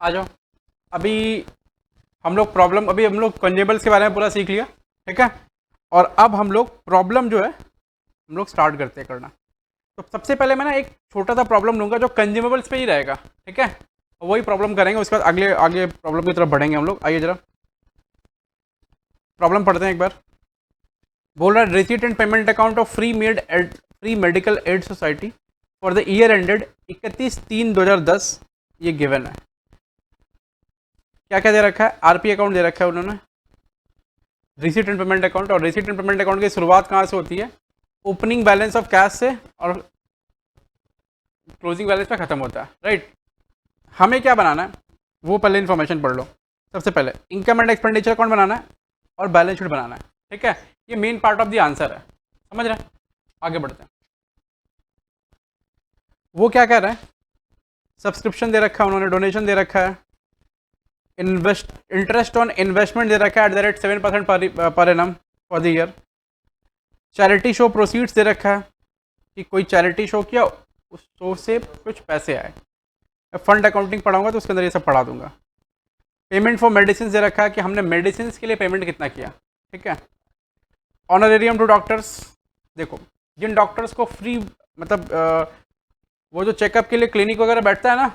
आ जाओ। अभी हम लोग कंजेबल्स के बारे में पूरा सीख लिया। ठीक है। और अब हम लोग प्रॉब्लम जो है हम लोग स्टार्ट करते हैं करना। तो सबसे पहले मैं ना एक छोटा सा प्रॉब्लम लूंगा जो कंज्यूमेबल्स पे ही रहेगा। ठीक है। वही प्रॉब्लम करेंगे, उसके बाद अगले आगे प्रॉब्लम की तरफ बढ़ेंगे हम लोग। आइए जरा प्रॉब्लम पढ़ते हैं एक बार। बोल रहा है receipt and payment account of free medical aid society for the year ended 31/3/2010 ये गिवन है। क्या क्या दे रखा है? आरपी अकाउंट दे रखा है उन्होंने, रिसीट एंड पेमेंट अकाउंट। और रिसीट एंड पेमेंट अकाउंट की शुरुआत कहाँ से होती है? ओपनिंग बैलेंस ऑफ कैश से, और क्लोजिंग बैलेंस पे खत्म होता है। राइट। हमें क्या बनाना है वो पहले इन्फॉर्मेशन पढ़ लो। सबसे पहले इनकम एंड एक्सपेंडिचर अकाउंट बनाना है और बैलेंस शीट बनाना है। ठीक है। ये main part of the answer है, समझ रहे हैं? आगे बढ़ते हैं। वो क्या कह रहे हैं? सब्सक्रिप्शन दे रखा है उन्होंने, डोनेशन दे रखा है, इन्वेस्ट इंटरेस्ट ऑन इन्वेस्टमेंट दे रखा है @7% per annum for the year. Charity show proceeds दे रखा है कि कोई चैरिटी शो किया, उस शो से कुछ पैसे आए। फंड अकाउंटिंग पढ़ाऊंगा तो उसके अंदर ये सब पढ़ा दूंगा। पेमेंट फॉर मेडिसिन दे रखा है कि हमने मेडिसिन के लिए पेमेंट कितना किया। ठीक है। ऑनरेरियम टू डॉक्टर्स, देखो जिन डॉक्टर्स को फ्री मतलब वो जो चेकअप के लिए क्लिनिक वगैरह बैठता है ना,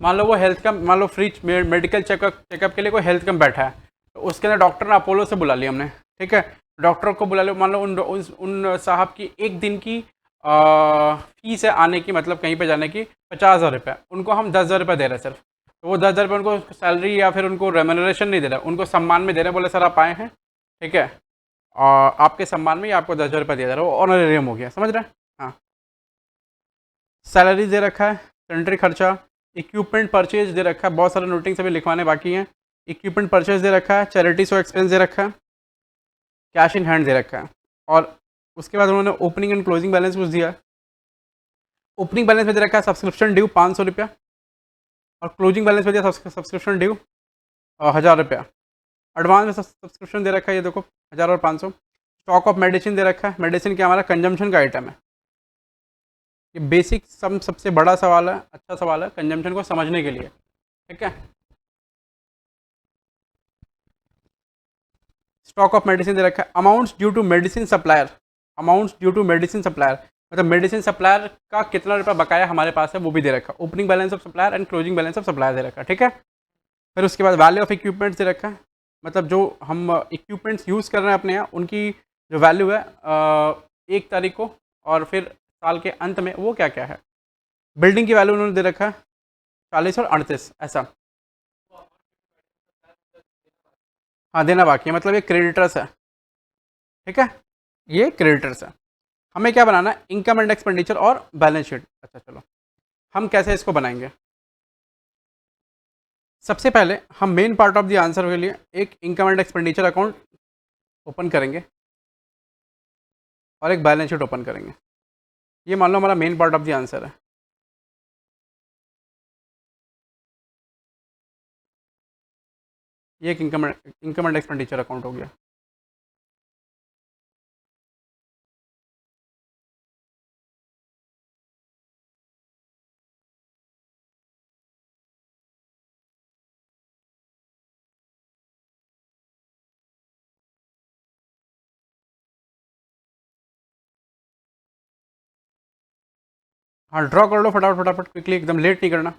मान लो वो हेल्थ का, मान लो फ्री मेडिकल चेकअप के लिए कोई हेल्थ कैंप बैठा है, तो उसके अंदर डॉक्टर ने अपोलो से बुला लिया हमने। ठीक है। डॉक्टर को बुला लिया, मान लो उन साहब की एक दिन की फीस है आने की, मतलब कहीं पे जाने की 50,000 रुपये, उनको हम 10,000 रुपये दे रहे हैं सिर्फ। तो वो 10,000 रुपये उनको सैलरी या फिर उनको रेमुनरेशन नहीं दे रहा, उनको सम्मान में दे रहे हैं। बोले सर आप आए हैं, ठीक है, और आपके सम्मान में ही आपको 10,000 रुपये दिया जा रहा है, वो ऑनरेरियम हो गया। समझ रहे हैं? हाँ। सैलरी दे रखा है, सैनिटरी खर्चा, इक्विपमेंट परचेज दे रखा है, बहुत सारे नोटिंग सभी लिखवाने बाकी हैं। इक्विपमेंट परचेज दे रखा है, चैरिटी सो एक्सपेंस दे रखा है, कैश इन हैंड दे रखा है। और उसके बाद उन्होंने ओपनिंग एंड क्लोजिंग बैलेंस कुछ दिया। ओपनिंग बैलेंस में दे रखा है सब्सक्रिप्शन ड्यू 500 रुपया, और क्लोजिंग बैलेंस में दिया सब्सक्रिप्शन ड्यू 1,000 रुपया। एडवांस में सब्सक्रिप्शन दे रखा है, ये देखो 1,000 और 500। स्टॉक ऑफ मेडिसिन दे रखा है, मेडिसिन क्या हमारा कंजम्पशन का आइटम है। ये बेसिक सबसे बड़ा सवाल है, अच्छा सवाल है कंजम्पशन को समझने के लिए। ठीक है। स्टॉक ऑफ मेडिसिन दे रखा है, amounts due to medicine supplier, amounts due to medicine supplier मतलब मेडिसिन सप्लायर का कितना रुपया बकाया हमारे पास है वो भी दे रखा है। Opening balance of supplier and closing balance of supplier दे रखा है। ठीक है। फिर उसके बाद वैल्यू ऑफ इक्विपमेंट्स दे रखा है, मतलब जो हम इक्विपमेंट्स यूज़ कर रहे हैं अपने यहाँ, उनकी जो वैल्यू है 1 तारीख को और फिर साल के अंत में, वो क्या क्या है। बिल्डिंग की वैल्यू उन्होंने दे रखा है 40 और 38 ऐसा। हाँ देना बाकी है, मतलब ये क्रेडिटर्स है। ठीक है। ये क्रेडिटर्स है। हमें क्या बनाना है? इनकम एंड एक्सपेंडिचर और बैलेंस शीट। अच्छा चलो, हम कैसे इसको बनाएंगे? सबसे पहले हम main part of the answer के लिए एक income and expenditure account open करेंगे और एक बैलेंस शीट ओपन करेंगे। ये मान लो हमारा main part of the answer है। ये एक इनकम एंड एक्सपेंडिचर अकाउंट हो गया। हाँ ड्रॉ कर लो फटाफट फटाफट, क्विकली, एकदम लेट नहीं करना।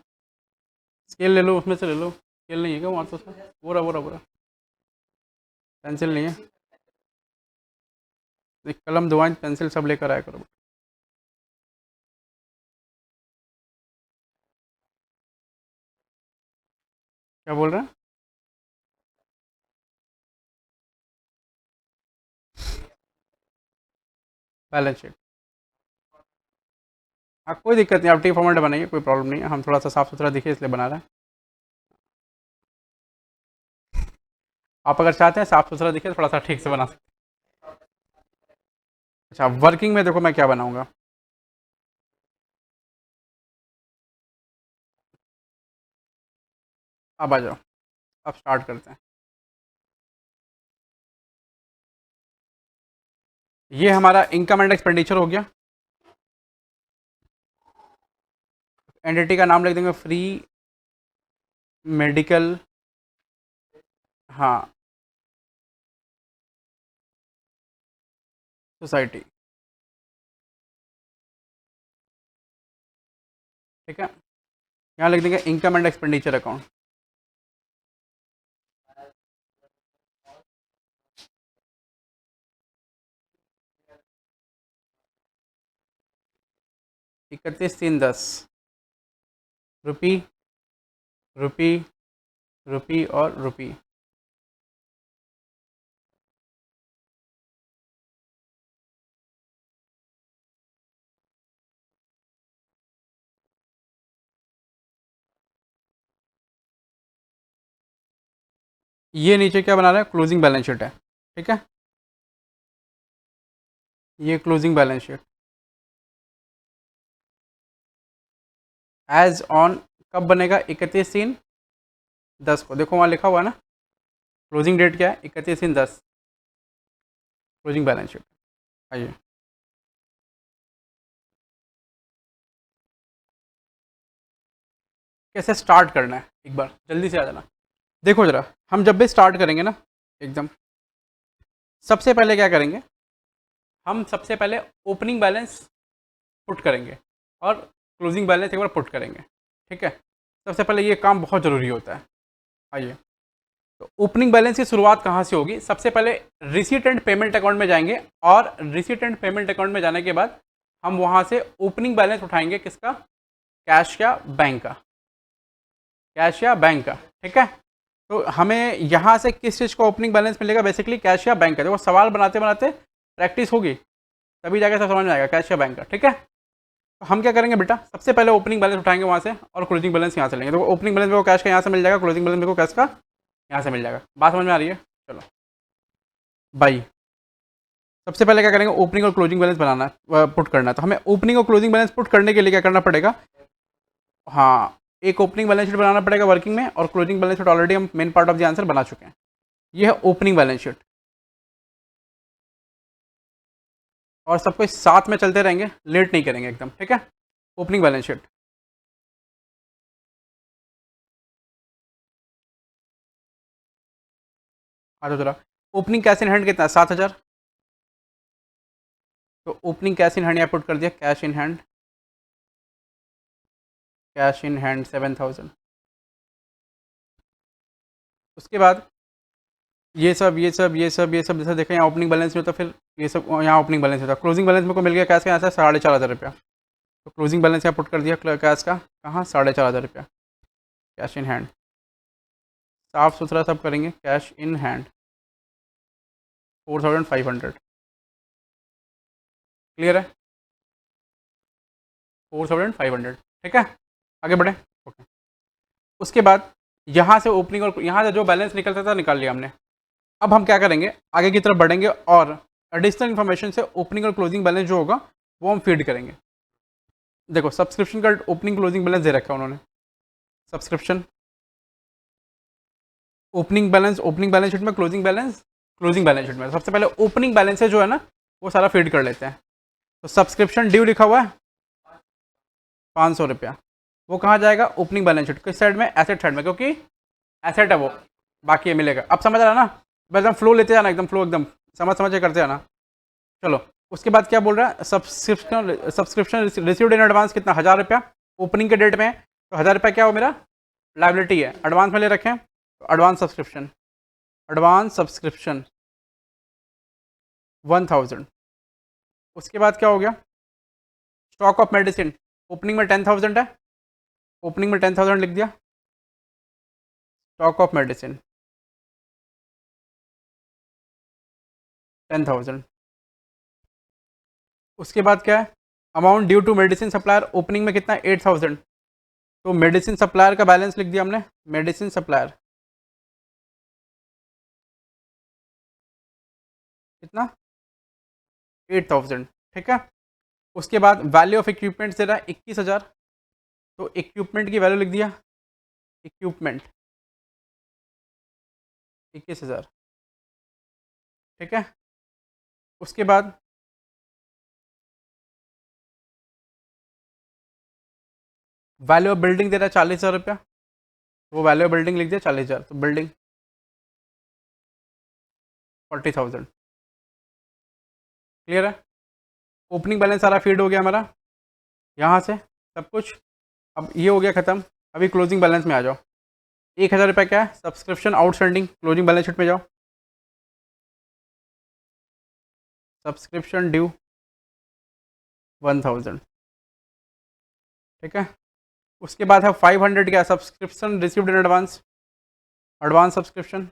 स्केल ले लो, उसमें से ले लो। स्केल नहीं है क्या वहाँ तो? पूरा पूरा पूरा। पेंसिल नहीं है? एक कलम, दुआन, पेंसिल सब लेकर आया करो। क्या बोल रहे हैं? Balance sheet. हाँ कोई दिक्कत नहीं, आप टी फॉर्मेट बनाइए, कोई प्रॉब्लम नहीं है, हम थोड़ा सा साफ़ सुथरा दिखे इसलिए बना रहे हैं। आप अगर चाहते हैं साफ़ सुथरा दिखे थोड़ा सा ठीक से बना सकते हैं। अच्छा वर्किंग में देखो मैं क्या बनाऊँगा। अब आ जाओ, अब स्टार्ट करते हैं। ये हमारा इनकम एंड एक्सपेंडिचर हो गया। एंटिटी का नाम लिख देंगे फ्री मेडिकल, हाँ, सोसाइटी। ठीक है, यहाँ लिख देंगे इनकम एंड एक्सपेंडिचर अकाउंट। इकतीस तीन दस, रुपी रुपी रुपी और रुपी। ये नीचे क्या बना रहा है, क्लोजिंग बैलेंस शीट है। ठीक है, ये closing balance sheet as on कब बनेगा, 31/3/10 को। देखो वहाँ लिखा हुआ है ना, क्लोजिंग डेट क्या है, 31/3/10, क्लोजिंग बैलेंस शीट। आइए, कैसे स्टार्ट करना है एक बार जल्दी से आ जाना। देखो जरा, हम जब भी स्टार्ट करेंगे ना एकदम, सबसे पहले क्या करेंगे, हम सबसे पहले ओपनिंग बैलेंस पुट करेंगे और क्लोजिंग बैलेंस एक बार पुट करेंगे। ठीक है, सबसे पहले ये काम बहुत ज़रूरी होता है। आइए, तो ओपनिंग बैलेंस की शुरुआत कहाँ से होगी, सबसे पहले रिसीट एंड पेमेंट अकाउंट में जाएंगे और रिसीट एंड पेमेंट अकाउंट में जाने के बाद हम वहाँ से ओपनिंग बैलेंस उठाएंगे, किसका, कैश या बैंक का, कैश या बैंक का। ठीक है, तो हमें यहाँ से किस चीज़ का ओपनिंग बैलेंस मिलेगा, बेसिकली कैश या बैंक का। देखो सवाल बनाते बनाते प्रैक्टिस होगी तभी जाके सब समझ में आएगा, कैश या बैंक का। ठीक है, तो हम क्या करेंगे बेटा, सबसे पहले ओपनिंग बैलेंस उठाएंगे वहाँ से और क्लोजिंग बैलेंस यहाँ से लेंगे। तो ओपनिंग बैलेंस मेरे को कैश का यहाँ से मिल जाएगा, क्लोजिंग बैलेंस मेरे को कैश का यहाँ से मिल जाएगा। बात समझ में आ रही है, चलो भाई, सबसे पहले क्या करेंगे, ओपनिंग और क्लोजिंग बैलेंस बनाना है, पुट करना है। तो हमें ओपनिंग और क्लोजिंग बैलेंस पुट करने के लिए क्या करना पड़ेगा, हाँ, एक ओपनिंग बैलेंस शीट बनाना पड़ेगा वर्किंग में, और क्लोजिंग बैलेंस शीट ऑलरेडी हम main part of the answer बना चुके हैं। ये है ओपनिंग बैलेंस शीट, और सब कुछ साथ में चलते रहेंगे, लेट नहीं करेंगे एकदम। ठीक है, ओपनिंग बैलेंस शीट, आ जाओ जरा। ओपनिंग कैश इन हैंड कितना है, 7,000। तो ओपनिंग कैश इन हैंड यहाँ पुट कर दिया, cash in hand, cash in hand 7,000। उसके बाद ये सब जैसे देखें यहाँ ओपनिंग बैलेंस में, तो फिर ये सब यहाँ ओपनिंग बैलेंस होता है। क्लोजिंग बैलेंस मेरे को मिल गया कैश का यहाँ से 4,500 रुपया। तो क्लोजिंग बैलेंस यहाँ पुट कर दिया कैश का, कहाँ, 4,500 रुपया कैश इन हैंड। साफ सुथरा सब करेंगे, कैश इन हैंड 4,500। क्लियर है, 4,500। ठीक है, आगे बढ़े। ओके, उसके बाद यहाँ से ओपनिंग और यहाँ से जो बैलेंस निकलता था निकाल लिया हमने। अब हम क्या करेंगे, आगे की तरफ बढ़ेंगे और एडिशनल इन्फॉर्मेशन से ओपनिंग और क्लोजिंग बैलेंस जो होगा वो हम फीड करेंगे। देखो सब्सक्रिप्शन का ओपनिंग क्लोजिंग बैलेंस दे रखा है उन्होंने, सब्सक्रिप्शन, ओपनिंग बैलेंस शीट में, क्लोजिंग बैलेंस शीट में। सबसे पहले ओपनिंग बैलेंस से जो है ना वो सारा फीड कर लेते हैं। तो सब्सक्रिप्शन ड्यू लिखा हुआ है 500 रुपया, वो कहाँ जाएगा, ओपनिंग बैलेंस शीट किस साइड में, एसेट साइड में, क्योंकि एसेट है वो, बाकी ये मिलेगा। अब समझ रहा है ना, एकदम फ्लो लेते जाना, एकदम फ्लो, एकदम समझ के करते जाना। चलो, उसके बाद क्या बोल रहा है, सब्सक्रिप्शन रिसीव्ड इन एडवांस कितना, 1,000 रुपया ओपनिंग के डेट में। तो 1,000 रुपया क्या हो, मेरा लाइबिलिटी है, एडवांस में ले रखें। तो एडवांस सब्सक्रिप्शन 1,000। उसके बाद क्या हो गया, स्टॉक ऑफ मेडिसिन, ओपनिंग में 10,000 है, ओपनिंग में 10,000 लिख दिया, स्टॉक ऑफ मेडिसिन 10,000। उसके बाद क्या है, amount due to medicine supplier opening में कितना 8000, तो मेडिसिन सप्लायर का बैलेंस लिख दिया हमने, मेडिसिन सप्लायर कितना 8000, ठीक है। उसके बाद वैल्यू ऑफ इक्विपमेंट दे रहा है 21000, तो इक्विपमेंट की वैल्यू लिख दिया, इक्विपमेंट 21000, ठीक है। उसके बाद वैल्यू ऑफ बिल्डिंग दे रहा है 40000 रुपया, वो वैल्यू ऑफ बिल्डिंग लिख दिया 40000, तो बिल्डिंग 40000, क्लियर है। ओपनिंग बैलेंस सारा फीड हो गया हमारा यहाँ से सब कुछ। अब ये हो गया ख़त्म। अभी क्लोजिंग बैलेंस में आ जाओ। 1000 रुपये क्या है subscription outstanding, closing balance sheet में जाओ, सब्सक्रिप्शन ड्यू 1000, ठीक है। उसके बाद है 500 क्या subscription received in advance, advance subscription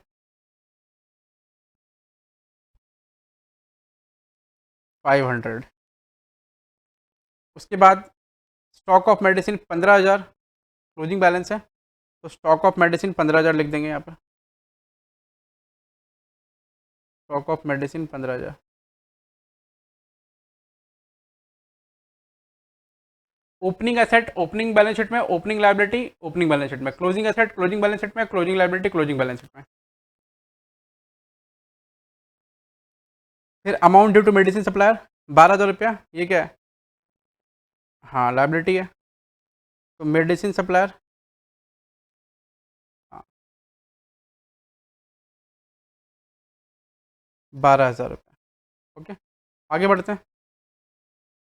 500। उसके बाद stock of medicine 15000 closing balance है, तो स्टॉक ऑफ मेडिसिन 15000 लिख देंगे यहाँ पर, stock of medicine 15000। Opening asset opening balance sheet में, opening liability opening balance sheet में, closing asset closing balance sheet में, closing liability closing balance sheet में। फिर amount due to medicine supplier 12000 रुपया, ये क्या है, हाँ लायबिलिटी है, तो मेडिसिन सप्लायर, हाँ 12000 रुपये, ओके। आगे बढ़ते हैं।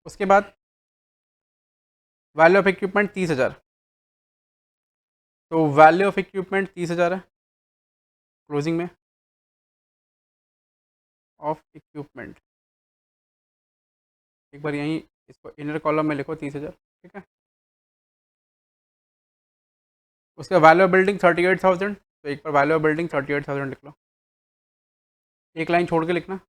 उसके बाद वैल्यू ऑफ इक्विपमेंट 30000, तो वैल्यू ऑफ इक्विपमेंट 30000 है क्लोजिंग में, ऑफ इक्विपमेंट, एक बार यहीं इसको इनर कॉलम में लिखो 30000, ठीक है। उसका वैल्यू ऑफ बिल्डिंग 38000, तो एक बार वैल्यू ऑफ बिल्डिंग 38000 लिख लो, एक लाइन छोड़ के लिखना,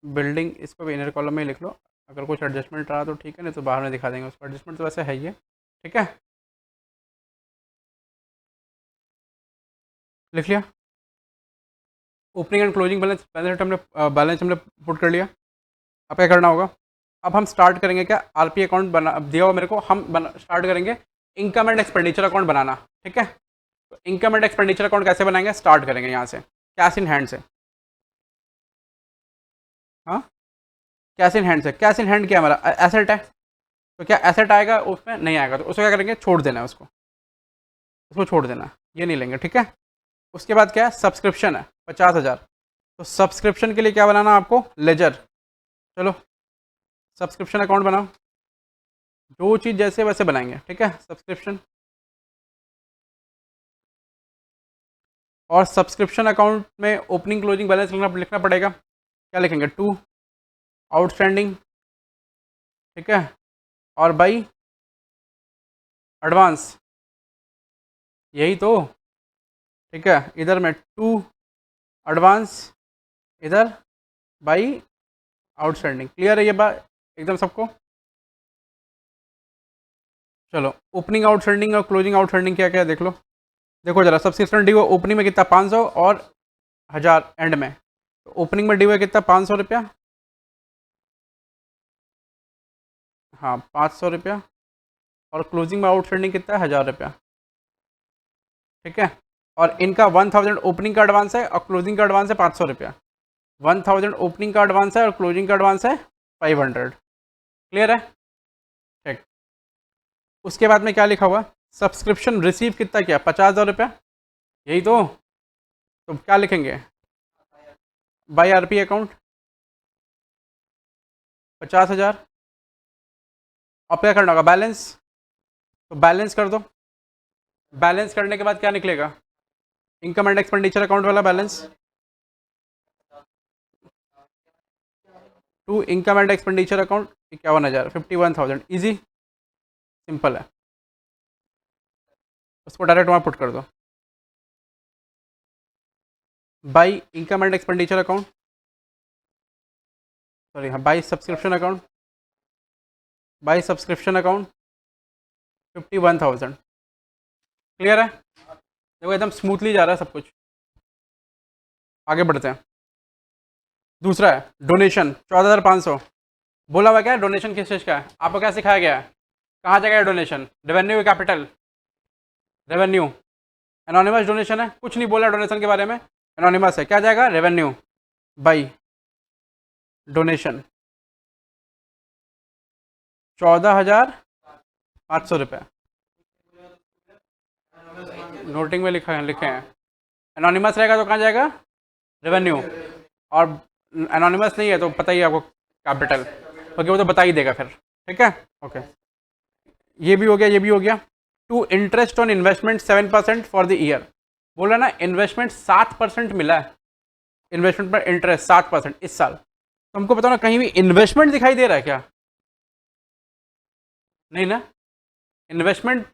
बिल्डिंग इसको भी इनर कॉलम में लिख लो। अगर कुछ एडजस्टमेंट रहा तो ठीक है, नहीं तो बाहर में दिखा देंगे, उसका एडजस्टमेंट तो वैसे है ही है, ठीक है। लिख लिया। ओपनिंग एंड क्लोजिंग बैलेंस हमने पुट कर लिया। अब क्या करना होगा, अब हम स्टार्ट करेंगे क्या, आरपी अकाउंट बना दिया हुआ मेरे को, हम स्टार्ट करेंगे इनकम एंड एक्सपेंडिचर अकाउंट बनाना, ठीक है। तो इनकम एंड एक्सपेंडिचर अकाउंट कैसे बनाएंगे, स्टार्ट करेंगे यहाँ से कैश इन हैंड से, हाँ कैश इन हैंड से। कैश इन हैंड क्या हमारा एसेट है, तो क्या एसेट आएगा उसमें, नहीं आएगा, तो उसको क्या करेंगे, छोड़ देना है उसको, उसको छोड़ देना है, ये नहीं लेंगे, ठीक है। उसके बाद क्या है, सब्सक्रिप्शन है 50000, तो सब्सक्रिप्शन के लिए क्या बनाना आपको, लेजर। चलो सब्सक्रिप्शन अकाउंट बनाओ, जो चीज़ जैसे वैसे बनाएंगे, ठीक है। सब्सक्रिप्शन, और सब्सक्रिप्शन अकाउंट में ओपनिंग क्लोजिंग बैलेंस लिखना पड़ेगा। क्या लिखेंगे, टू आउटस्टैंडिंग, ठीक है, और बाई एडवांस, यही तो, ठीक है। इधर में टू एडवांस, इधर बाई आउटस्टैंडिंग, क्लियर है ये बात एकदम सबको। चलो ओपनिंग आउटस्टैंडिंग और क्लोजिंग आउटस्टैंडिंग क्या क्या है देख लो। देखो जरा, सब्सक्रिप्शन ड्यू ओपनिंग में कितना 500 और 1000 एंड में, तो ओपनिंग में ड्यू है कितना 500 रुपया, हाँ 500 रुपया, और क्लोजिंग में आउटस्टैंडिंग कितना है 1000 रुपया, ठीक है। और इनका 1000 ओपनिंग का एडवांस है और क्लोजिंग का एडवांस है 500 रुपया। 1000 ओपनिंग का एडवांस है और क्लोजिंग का एडवांस है 500, क्लियर है, ठीक। उसके बाद में क्या लिखा हुआ, सब्सक्रिप्शन रिसीव कितना, क्या 50,000 रुपया, यही तो क्या लिखेंगे, बाई आरपी अकाउंट 50,000। अब क्या करना होगा, बैलेंस, तो बैलेंस कर दो। बैलेंस करने के बाद क्या निकलेगा, इनकम एंड एक्सपेंडिचर अकाउंट वाला बैलेंस, to income and expenditure account 51,000, 51,000, easy simple है, उसको डायरेक्ट वहाँ पुट कर दो। By income and expenditure account sorry हाँ, by subscription account, by subscription account 51,000। Clear है? देखो एकदम स्मूथली जा रहा है सब कुछ। आगे बढ़ते हैं। दूसरा है डोनेशन 14,500। बोला हुआ क्या है डोनेशन किस चीज़ का है, आपको क्या सिखाया गया है, कहाँ जाएगा donation, revenue capital, revenue. Anonymous donation है, कुछ नहीं बोला डोनेशन के बारे में, एनोनिमस है, क्या जाएगा रेवेन्यू बाई डोनेशन 14,500 रुपये। नोटिंग में लिखे हैं। एनोनिमस रहेगा तो कहाँ जाएगा रेवेन्यू, और एनोनिमस नहीं है तो पता ही है आपको कैपिटल, क्योंकि वो तो बता ही देगा फिर। ठीक है, ओके। ये भी हो गया, ये भी हो गया। To interest on investment 7% for the year. बोला ना इन्वेस्टमेंट 7% मिला है, इन्वेस्टमेंट पर इंटरेस्ट 7% इस साल। तो हमको बताओ ना कहीं भी इन्वेस्टमेंट दिखाई दे रहा है क्या? नहीं ना। इन्वेस्टमेंट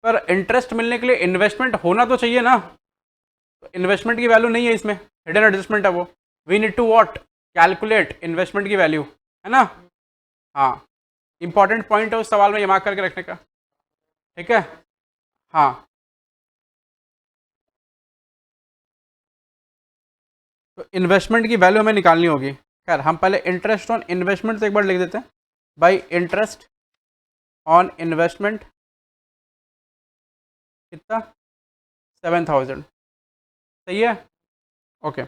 पर इंटरेस्ट मिलने के लिए इन्वेस्टमेंट होना तो चाहिए ना, तो इन्वेस्टमेंट की वैल्यू नहीं है इसमें, हिडन एडजस्टमेंट है वो। We need to what, calculate investment की वैल्यू, है ना। हाँ, इंपॉर्टेंट पॉइंट है उस सवाल में, ये मार्क करके रखने का। ठीक है, हाँ। तो इन्वेस्टमेंट की वैल्यू हमें निकालनी होगी। खैर हम पहले इंटरेस्ट ऑन इन्वेस्टमेंट तो एक बार लिख देते हैं, बाई इंटरेस्ट ऑन इन्वेस्टमेंट कितना 7,000। सही है, ओके।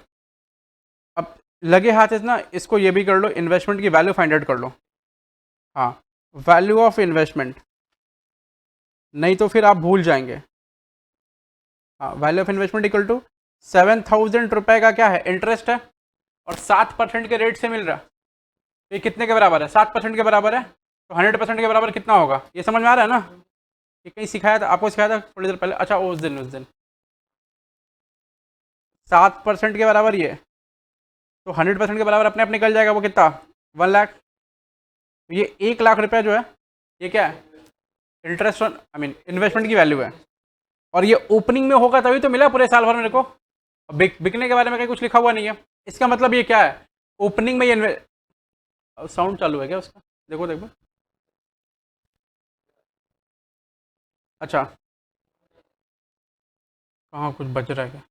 अब लगे हाथ इतना, इसको ये भी कर लो, इन्वेस्टमेंट की वैल्यू फाइंड आउट कर लो। हाँ, वैल्यू ऑफ इन्वेस्टमेंट, नहीं तो फिर आप भूल जाएंगे। हाँ, value of investment equal to 7,000 रुपये का क्या है इंटरेस्ट है, और 7% के रेट से मिल रहा है। तो ये कितने के बराबर है, 7% के बराबर है, तो 100% के बराबर कितना होगा, ये समझ में आ रहा है ना। ये कहीं सिखाया था आपको, सिखाया था थोड़ी देर पहले, अच्छा उस दिन 7% के बराबर ये, तो 100% के बराबर अपने आप निकल जाएगा, वो कितना 1 लाख। ये 1 लाख रुपया जो है ये क्या है, interest on I mean investment की वैल्यू है। और ये ओपनिंग में होगा तभी तो मिला पूरे साल भर मेरे को, बिकने के बारे में कहीं कुछ लिखा हुआ नहीं है। इसका मतलब ये क्या है, ओपनिंग में ये साउंड चालू है क्या उसका, देखो देखो। अच्छा, कहाँ कुछ बज रहा है क्या?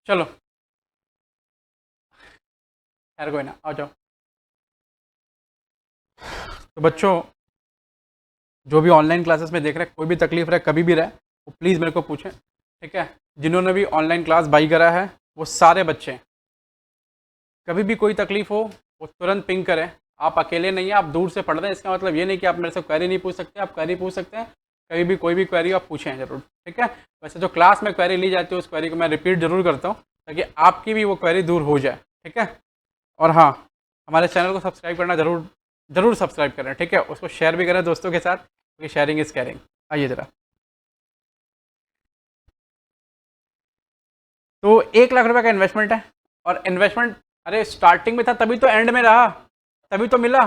चलो खैर कोई ना, आ जाओ। तो बच्चों जो भी ऑनलाइन क्लासेस में देख रहे हैं, कोई भी तकलीफ रहे कभी भी रहे, वो प्लीज़ मेरे को पूछें। ठीक है, जिन्होंने भी ऑनलाइन क्लास बाई करा है वो सारे बच्चे, कभी भी कोई तकलीफ हो वो तुरंत पिंग करें। आप अकेले नहीं हैं, आप दूर से पढ़ रहे हैं, इसका मतलब ये नहीं कि आप मेरे से क्वेरी नहीं पूछ सकते, आप क्वेरी पूछ सकते हैं। कभी भी कोई भी क्वेरी आप पूछें ज़रूर। ठीक है, वैसे जो क्लास में क्वेरी ली जाती है उस क्वेरी को मैं रिपीट ज़रूर करता हूँ, ताकि आपकी भी वो क्वेरी दूर हो जाए। ठीक है, और हाँ, हमारे चैनल को सब्सक्राइब करना ज़रूर ज़रूर सब्सक्राइब करें। ठीक है, उसको शेयर भी करें दोस्तों के साथ, क्योंकि शेयरिंग इज़ केयरिंग। आइए ज़रा, तो 1 लाख रुपए का इन्वेस्टमेंट है, और इन्वेस्टमेंट अरे स्टार्टिंग में था तभी तो एंड में रहा, तभी तो मिला।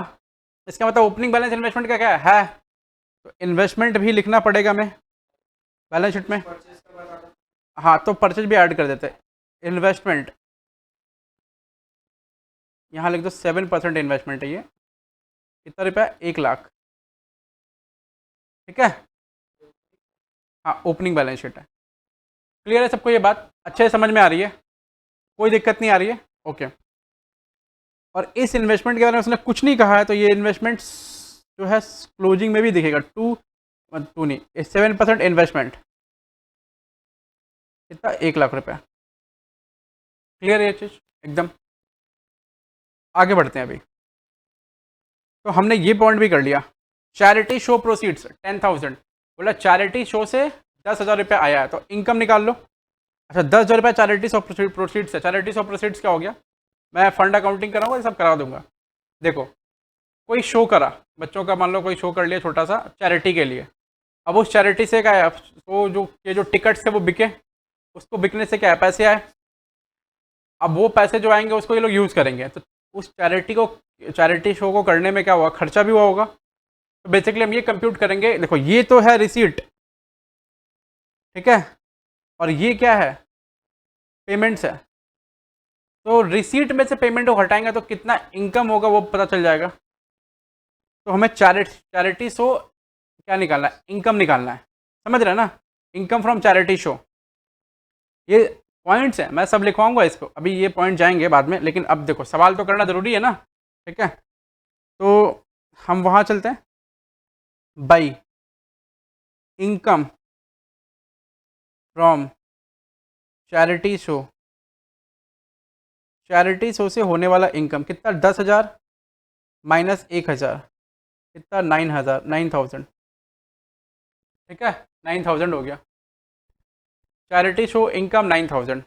इसका मतलब ओपनिंग बैलेंस इन्वेस्टमेंट का क्या है, तो इन्वेस्टमेंट भी लिखना पड़ेगा हमें बैलेंस शीट में। हाँ, तो परचेज भी ऐड कर देते, इन्वेस्टमेंट यहाँ लिख दो 7% इन्वेस्टमेंट है ये, कितना रुपया 1 लाख। ठीक है, हाँ ओपनिंग बैलेंस शीट है। क्लियर है सबको, ये बात अच्छे से समझ में आ रही है, कोई दिक्कत नहीं आ रही है, ओके। और इस इन्वेस्टमेंट के बारे में उसने कुछ नहीं कहा है, तो ये इन्वेस्टमेंट जो है क्लोजिंग में भी दिखेगा, टू नहीं 7% इन्वेस्टमेंट कितना 1 लाख रुपया। क्लियर है ये चीज़ एकदम। आगे बढ़ते हैं अभी। तो हमने ये पॉइंट भी कर लिया, चैरिटी शो प्रोसीड्स 10,000। बोला चैरिटी शो से 10,000 रुपया आया है, तो इनकम निकाल लो। अच्छा, 10,000 रुपया चैरिटी शो प्रोसीड्स है, चैरिटी शो प्रोसीड्स क्या हो गया, मैं फंड अकाउंटिंग कराऊंगा, ये सब करा दूंगा। देखो कोई शो करा बच्चों का, मान लो कोई शो कर लिया छोटा सा चैरिटी के लिए, अब उस चैरिटी से क्या है, तो जो ये जो टिकट्स थे वो बिके, उसको बिकने से क्या है पैसे आए। अब वो पैसे जो आएंगे उसको ये लोग यूज़ करेंगे, तो उस चैरिटी शो को करने में क्या हुआ, खर्चा भी हुआ होगा। तो बेसिकली हम ये कंप्यूट करेंगे, देखो ये तो है रिसीट, ठीक है, और ये क्या है, पेमेंट्स है। तो रिसीट में से पेमेंट को हटाएंगे तो कितना इनकम होगा वो पता चल जाएगा। तो हमें चैरिटी शो क्या निकालना है, इनकम निकालना है, समझ रहे हैं ना, इनकम फ्रॉम चैरिटी शो। ये पॉइंट्स हैं, मैं सब लिखवाऊंगा इसको, अभी ये पॉइंट जाएंगे बाद में, लेकिन अब देखो सवाल तो करना ज़रूरी है ना, ठीक है। तो हम वहाँ चलते हैं, by income from charity show, charity show से होने वाला इनकम कितना, 10,000 माइनस 1,000, कितना, 9,000, 9,000, ठीक है, 9,000 हो गया, चैरिटी शो इनकम 9,000।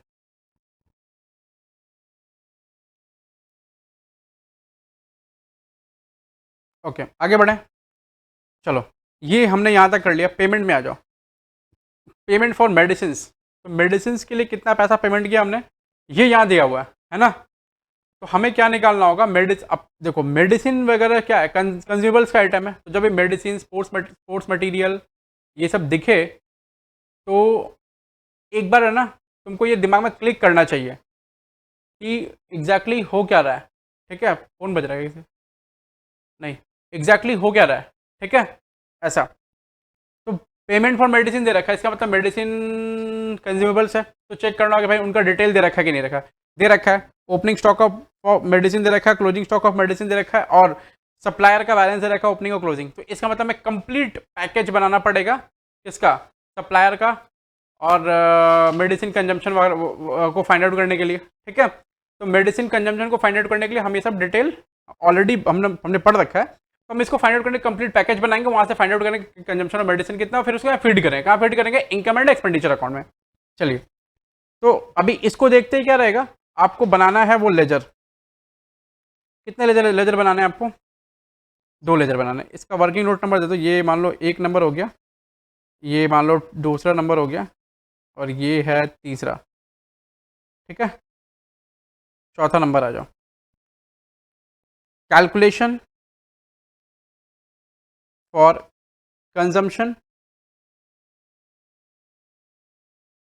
ओके आगे बढ़ें, चलो ये हमने यहाँ तक कर लिया, पेमेंट में आ जाओ। पेमेंट फॉर मेडिसिन, तो मेडिसिन के लिए कितना पैसा पेमेंट किया हमने, ये यहाँ दिया हुआ है ना। तो हमें क्या निकालना होगा, अब देखो मेडिसिन वगैरह क्या है, कंज्यूमर्स का आइटम है, तो जब ये मेडिसिन, स्पोर्ट्स मटेरियल ये सब दिखे तो एक बार है ना तुमको ये दिमाग में क्लिक करना चाहिए कि एग्जैक्टली हो क्या रहा है, ठीक है। फ़ोन बज रहा है किसी, नहीं, एग्जैक्टली हो क्या रहा है, ठीक है, ऐसा। तो पेमेंट फॉर मेडिसिन दे रखा है, इसका मतलब मेडिसिन कंज्यूमेबल्स है, तो चेक करना होगा भाई उनका डिटेल दे रखा है कि नहीं रखा, दे रखा है। ओपनिंग स्टॉक ऑफ मेडिसिन दे रखा है, क्लोजिंग स्टॉक ऑफ मेडिसिन दे रखा है, और सप्लायर का बैलेंस दे रखा है ओपनिंग और क्लोजिंग। तो इसका मतलब हमें कंप्लीट पैकेज बनाना पड़ेगा, किसका, सप्लायर का, और मेडिसिन कंजम्पशन को फाइंड आउट करने के लिए, ठीक है। तो मेडिसिन कंजम्पशन को फाइंड आउट करने के लिए हम ये सब डिटेल ऑलरेडी हमने पढ़ रखा है, तो हम इसको फाइंड आउट करने कंप्लीट पैकेज बनाएंगे, वहाँ से फाइंड आउट करेंगे कंजम्पशन ऑफ मेडिसिन कितना, फिर उसको फीड करेंगे, कहाँ फीड करेंगे, इनकम एंड एक्सपेंडिचर अकाउंट में। चलिए, तो अभी इसको देखते ही क्या रहेगा, आपको बनाना है वो लेजर, कितने लेजर लेजर बनाने हैं आपको, 2 लेजर बनाने हैं। इसका वर्किंग नोट नंबर दे दो, ये मान लो 1 नंबर हो गया, ये मान लो दूसरा नंबर हो गया, और ये है तीसरा, ठीक है। चौथा नंबर आ जाओ, calculation for consumption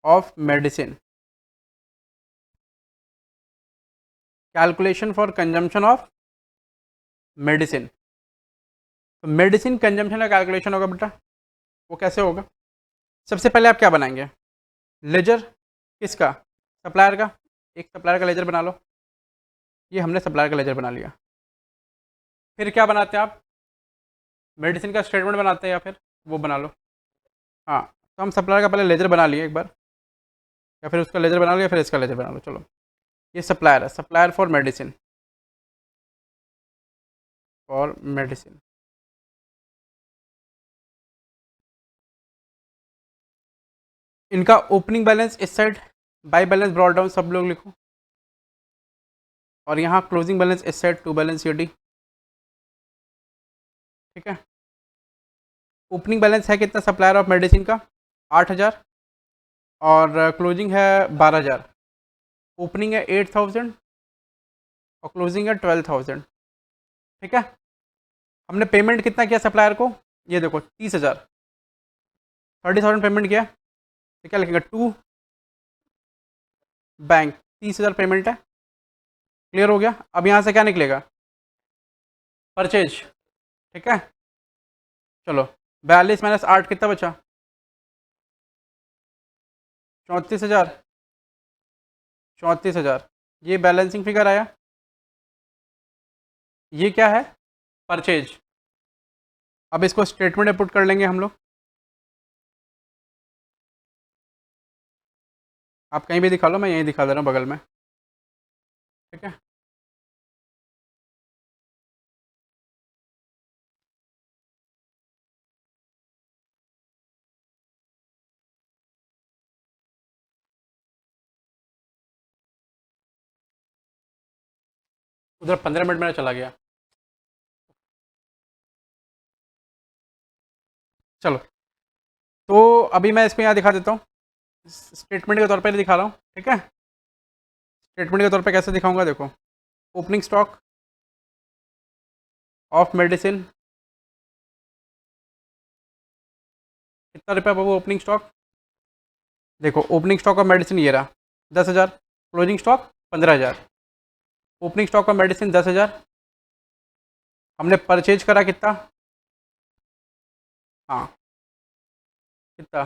of medicine, calculation for consumption of medicine. तो मेडिसिन कंजम्पशन का कैलकुलेशन होगा बेटा, वो कैसे होगा, सबसे पहले आप क्या बनाएंगे, लेजर, किसका, सप्लायर का, एक सप्लायर का लेजर बना लो, ये हमने सप्लायर का लेजर बना लिया। फिर क्या बनाते हैं आप, मेडिसिन का स्टेटमेंट बनाते हैं, या फिर वो बना लो, हाँ। तो हम सप्लायर का पहले लेजर बना लिए एक बार, या फिर उसका लेजर बना लो, या फिर इसका लेजर बना लो, चलो। ये सप्लायर है, supplier for medicine, for medicine. इनका ओपनिंग बैलेंस इस side, by balance brought down सब लोग लिखो, और यहाँ क्लोजिंग बैलेंस इस साइड, टू बैलेंस ये डी, ठीक है। ओपनिंग बैलेंस है कितना सप्लायर ऑफ मेडिसिन का, 8,000, और क्लोजिंग है 12,000, ओपनिंग है 8,000 और क्लोजिंग है 12,000, ठीक है। हमने पेमेंट कितना किया सप्लायर को, ये देखो 30,000, 30,000 पेमेंट किया, तो क्या लिखेगा, टू बैंक, 30,000 पेमेंट है, क्लियर हो गया। अब यहाँ से क्या निकलेगा, परचेज, ठीक है। चलो 42 माइनस 8 कितना बचा, 34,000, 34,000, ये बैलेंसिंग फिगर आया, ये क्या है, परचेज। अब इसको स्टेटमेंट में पुट कर लेंगे हम लोग, आप कहीं भी दिखा लो, मैं यहीं दिखा दे रहा हूँ बगल में, ठीक है। उधर 15 मिनट मेरा चला गया, चलो। तो अभी मैं इसको यहाँ दिखा देता हूँ, स्टेटमेंट के तौर पर दिखा रहा हूँ, ठीक है। स्टेटमेंट के तौर पे कैसे दिखाऊंगा, देखो, ओपनिंग स्टॉक ऑफ मेडिसिन कितना रुपया बाबू ओपनिंग स्टॉक? देखो ओपनिंग स्टॉक ऑफ मेडिसिन ये रहा 10,000, closing stock 15,000। Opening stock of medicine 10,000, हमने परचेज करा कितना? हाँ कितना?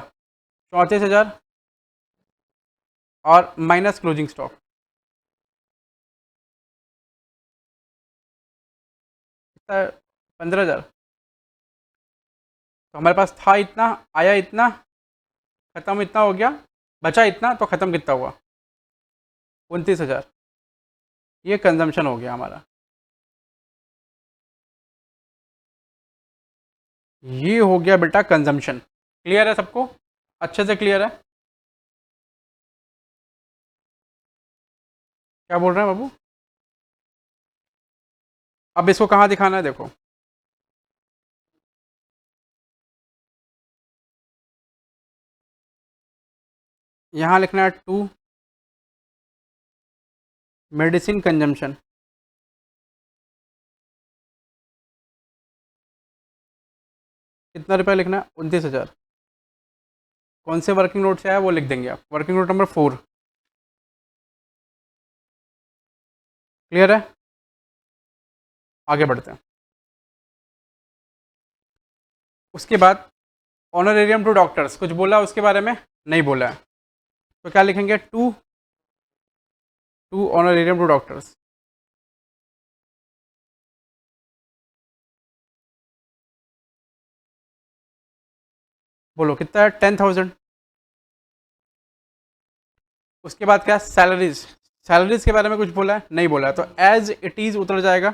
34,000 और माइनस क्लोजिंग स्टॉक कितना है? 15,000। तो हमारे पास था इतना, आया इतना, ख़त्म इतना हो गया, बचा इतना, तो ख़त्म कितना हुआ? 29,000। ये कंजम्पशन हो गया हमारा। ये हो गया बेटा कंजम्पशन। क्लियर है सबको? अच्छे से क्लियर है? क्या बोल रहे हैं बाबू? अब इसको कहाँ दिखाना है? देखो यहाँ लिखना है टू मेडिसिन कंजम्पशन। कितना रुपया लिखना है? 29,000। कौन से वर्किंग नोट से आया वो लिख देंगे आप, वर्किंग नोट नंबर 4। क्लियर है? आगे बढ़ते हैं। उसके बाद ऑनरेरियम टू डॉक्टर्स, कुछ बोला उसके बारे में? नहीं बोला है। तो क्या लिखेंगे? To honorarium to doctors. बोलो कितना है? 10,000। उसके बाद क्या? सैलरीज। सैलरीज के बारे में कुछ बोला है? नहीं बोला है। तो एज इट इज उतर जाएगा।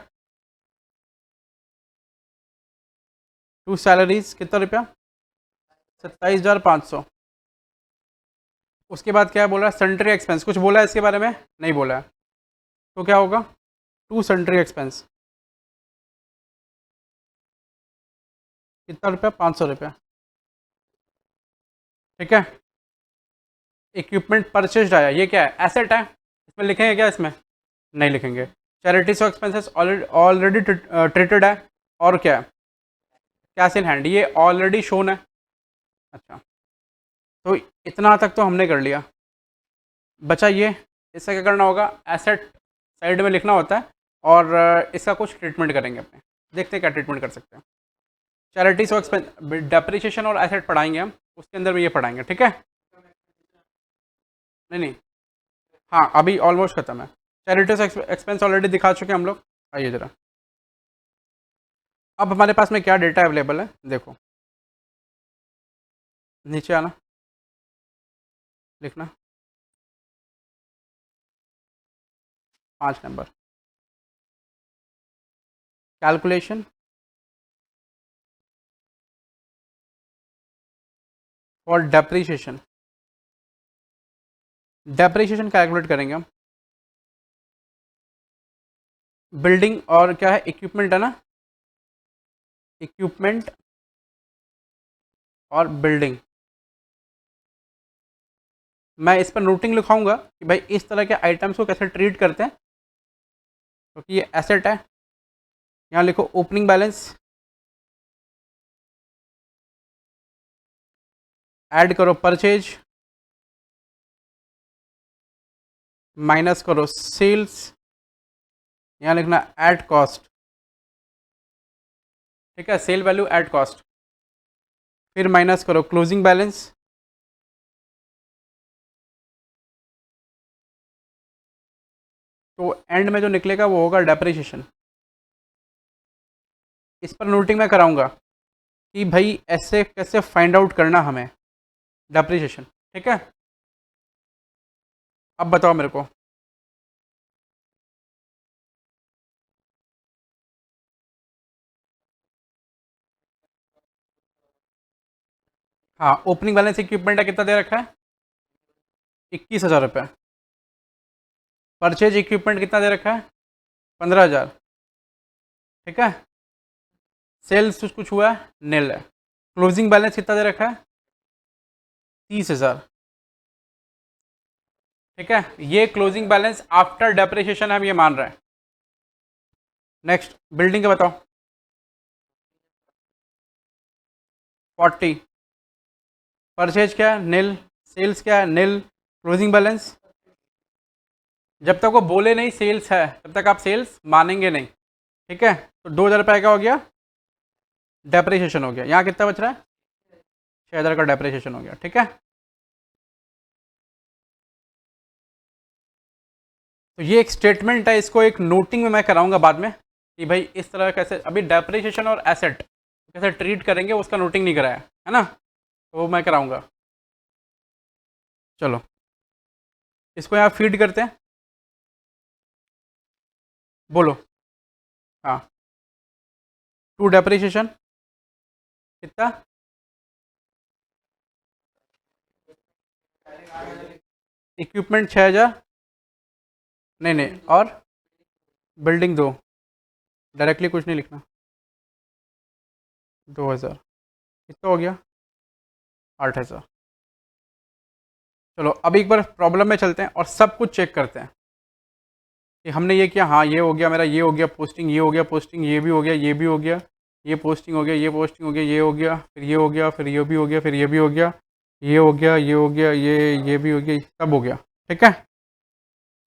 टू सैलरीज कितना रुपया? 27,500। उसके बाद क्या बोला है? सेंट्री एक्सपेंस, कुछ बोला है इसके बारे में? नहीं बोला है। तो क्या होगा? टू सेंट्री एक्सपेंस कितना रुपया? 500 रुपया। ठीक है। इक्विपमेंट परचेज आया, ये क्या है? एसेट है। इसमें लिखेंगे क्या? इसमें नहीं लिखेंगे। Charities of expenses already treated है। और क्या है? कैश इन हैंड, ये ऑलरेडी शोन है। अच्छा, तो इतना तक तो हमने कर लिया। बचा ये, इसका क्या करना होगा? एसेट साइड में लिखना होता है और इसका कुछ ट्रीटमेंट करेंगे अपने। देखते हैं क्या ट्रीटमेंट कर सकते हैं। चैरिटीज ऑफ एक्सपेंस, डेप्रिसिएशन और एसेट पढ़ाएंगे हम, उसके अंदर भी ये पढ़ाएंगे। ठीक है? नहीं नहीं, हाँ अभी ऑलमोस्ट खत्म है। चैरिटीज एक्सपेंस ऑलरेडी दिखा चुके हैं हम लोग। आइए ज़रा, अब हमारे पास में क्या डेटा अवेलेबल है देखो। नीचे आना, लिखना 5 number, calculation for depreciation. Depreciation calculate करेंगे हम। बिल्डिंग और क्या है? इक्विपमेंट है ना, इक्विपमेंट और बिल्डिंग। मैं इस पर नोटिंग लिखाऊंगा कि भाई इस तरह के आइटम्स को कैसे ट्रीट करते हैं, क्योंकि ये एसेट है। यहाँ लिखो ओपनिंग बैलेंस, ऐड करो परचेज, माइनस करो सेल्स, यहाँ लिखना एट कॉस्ट। ठीक है, सेल वैल्यू एट कॉस्ट। फिर माइनस करो क्लोजिंग बैलेंस, तो एंड में जो निकलेगा वो होगा डेप्रिसिएशन। इस पर नोटिंग मैं कराऊंगा कि भाई ऐसे कैसे फाइंड आउट करना हमें डेप्रिसिएशन। ठीक है, अब बताओ मेरे को। हाँ, ओपनिंग बैलेंस इक्विपमेंट है, कितना दे रखा है? 21,000 रुपये। परचेज इक्विपमेंट कितना दे रखा है? 15,000। ठीक है, सेल्स कुछ हुआ है? नील है। क्लोजिंग बैलेंस कितना दे रखा है? 30,000। ठीक है, ये क्लोजिंग बैलेंस आफ्टर डेप्रिसिएशन हम ये मान रहे हैं। नेक्स्ट बिल्डिंग का बताओ। 40। परचेज क्या है, नील। सेल्स क्या है, नील। क्लोजिंग बैलेंस, जब तक वो बोले नहीं सेल्स है तब तक आप सेल्स मानेंगे नहीं, ठीक है। तो 2,000 रुपये का हो गया डेप्रिसिएशन हो गया। यहाँ कितना बच रहा है, 6,000 का डेप्रिसिएशन हो गया, ठीक है। तो ये एक स्टेटमेंट है, इसको एक नोटिंग में मैं कराऊंगा बाद में कि भाई इस तरह कैसे, अभी डेप्रिसिएशन और एसेट कैसे ट्रीट करेंगे उसका नोटिंग नहीं कराया है ना, तो वो मैं कराऊंगा। चलो इसको यहाँ फीड करते हैं, बोलो। हाँ, टू डेप्रिसिएशन कितना, इक्विपमेंट 6,000, नहीं नहीं, और बिल्डिंग 2, डायरेक्टली कुछ नहीं लिखना, 2,000, कितना हो गया, 8,000। चलो अब एक बार प्रॉब्लम में चलते हैं और सब कुछ चेक करते हैं कि हमने ये किया, हाँ ये हो गया मेरा, ये हो गया पोस्टिंग, ये हो गया पोस्टिंग, ये भी हो गया, ये भी हो गया, ये पोस्टिंग हो गया, ये पोस्टिंग हो गया, ये हो गया, फिर ये हो गया, फिर ये भी हो गया, फिर ये भी हो गया, ये हो गया, ये हो गया, ये भी हो गया, सब हो गया, ठीक है।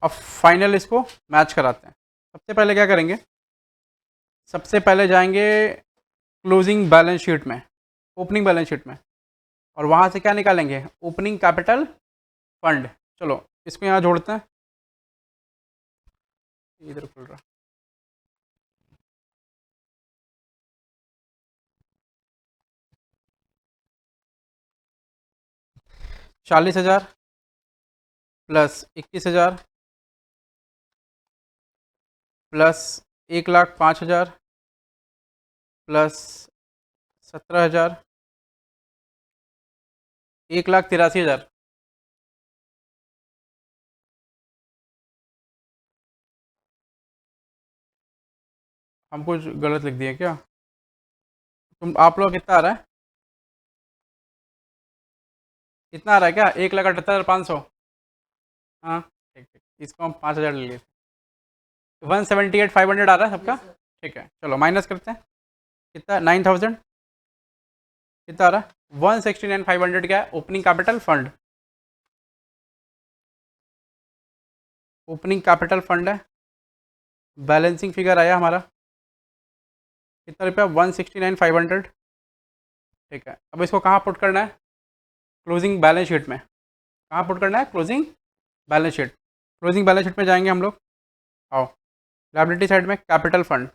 अब फाइनल इसको मैच कराते हैं। सबसे पहले क्या करेंगे, सबसे पहले जाएंगे क्लोजिंग बैलेंस शीट में, ओपनिंग बैलेंस शीट में, और वहाँ से क्या निकालेंगे, ओपनिंग कैपिटल फंड। चलो इसको यहाँ जोड़ते हैं, इधर खुल रहा, 40,000 प्लस 21,000 प्लस 1,05,000 प्लस 17,000, 1,83,000। हम कुछ गलत लिख दिए क्या, तुम आप लोग कितना आ रहा है, कितना आ रहा है क्या, 1,78,500। हाँ ठीक ठीक, इसको हम 5,000 ले लिए, 178,500 आ रहा है सबका, ठीक है। चलो माइनस करते हैं, कितना, 9,000, कितना आ रहा है, 169,500 क्या है, opening capital fund, opening capital fund है। बैलेंसिंग फिगर आया हमारा कितना रुपया, 169,500, ठीक है। अब इसको कहाँ पुट करना है, क्लोजिंग बैलेंस शीट में, कहाँ पुट करना है, closing balance sheet. Closing balance sheet में जाएंगे हम लोग, आओ, लायबिलिटी साइड में कैपिटल फंड,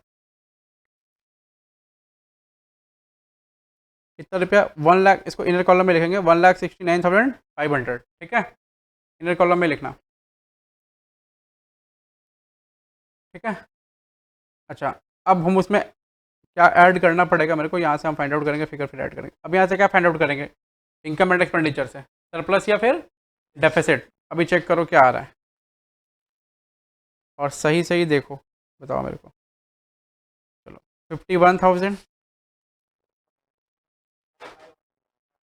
कितना रुपया, 1,00,000, इसको इनर कॉलम में लिखेंगे, 1,69,500, ठीक है, इनर कॉलम में लिखना, ठीक है। अच्छा, अब हम उसमें क्या ऐड करना पड़ेगा मेरे को, यहाँ से हम फाइंड आउट करेंगे, फिगर फिर ऐड करेंगे। अब यहाँ से क्या फाइंड आउट करेंगे, इनकम एंड एक्सपेंडिचर से सरप्लस या फिर डेफिसिट, अभी चेक करो क्या आ रहा है, और सही सही देखो, बताओ मेरे को। चलो 51,000,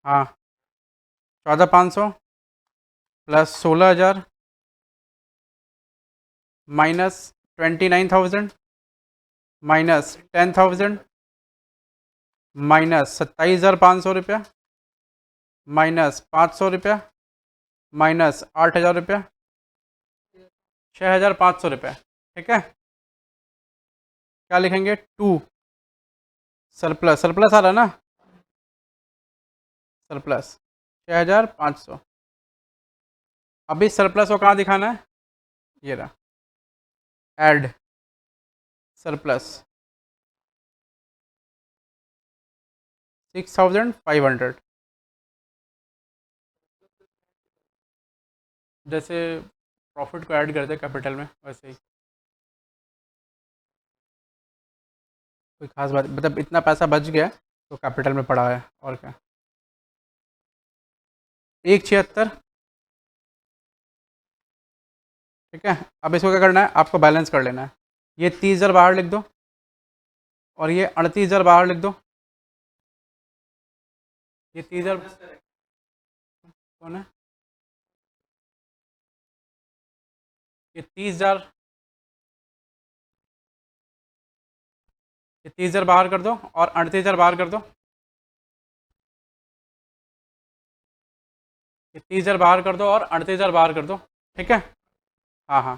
हाँ, 14,500 प्लस 16,000 माइनस 29,000 माइनस 10,000 माइनस 27,500 रुपया माइनस 500 रुपया माइनस 8,000 रुपया, 6,500 रुपया, ठीक है। क्या लिखेंगे, टू सरप्लस, सरप्लस आ रहा है ना, सरप्लस 6,500। अभी सरप्लस को कहाँ दिखाना है, ये रहा, ऐड सरप्लस 6,500, जैसे प्रॉफिट को ऐड करते हैं कैपिटल में वैसे ही, कोई खास बात, मतलब इतना पैसा बच गया तो कैपिटल में पड़ा है, और क्या। 1,76, ठीक है। अब इसको क्या करना है, आपको बैलेंस कर लेना है, ये 30,000 बाहर लिख दो, और ये 38,000 बाहर लिख दो, ये 30,000 कौन है, ये 30,000, ये 30,000 बाहर कर दो और 38,000 बाहर कर दो, ये 30,000 बाहर कर दो और 38,000 बाहर कर दो। ठीक है, हाँ हाँ,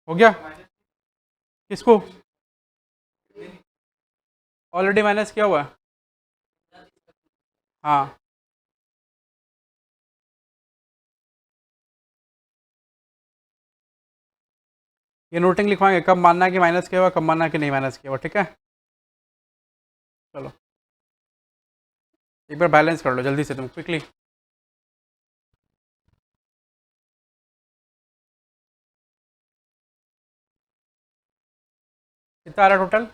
हो गया। किसको? ऑलरेडी माइनस किया हुआ है। हाँ, ये नोटिंग लिखवाएंगे, कब मानना है कि माइनस किया हुआ, कब मानना है कि नहीं माइनस किया हुआ। ठीक है, चलो एक बार बैलेंस कर लो जल्दी से तुम क्विकली। कितना आ रहा है टोटल?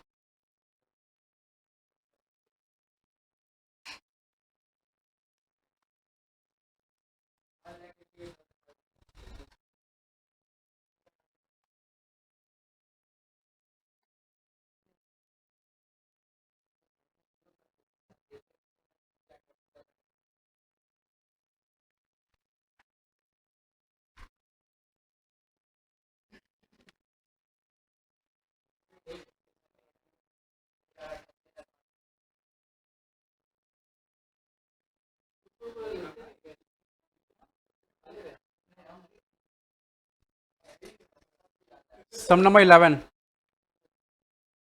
सम नंबर 11,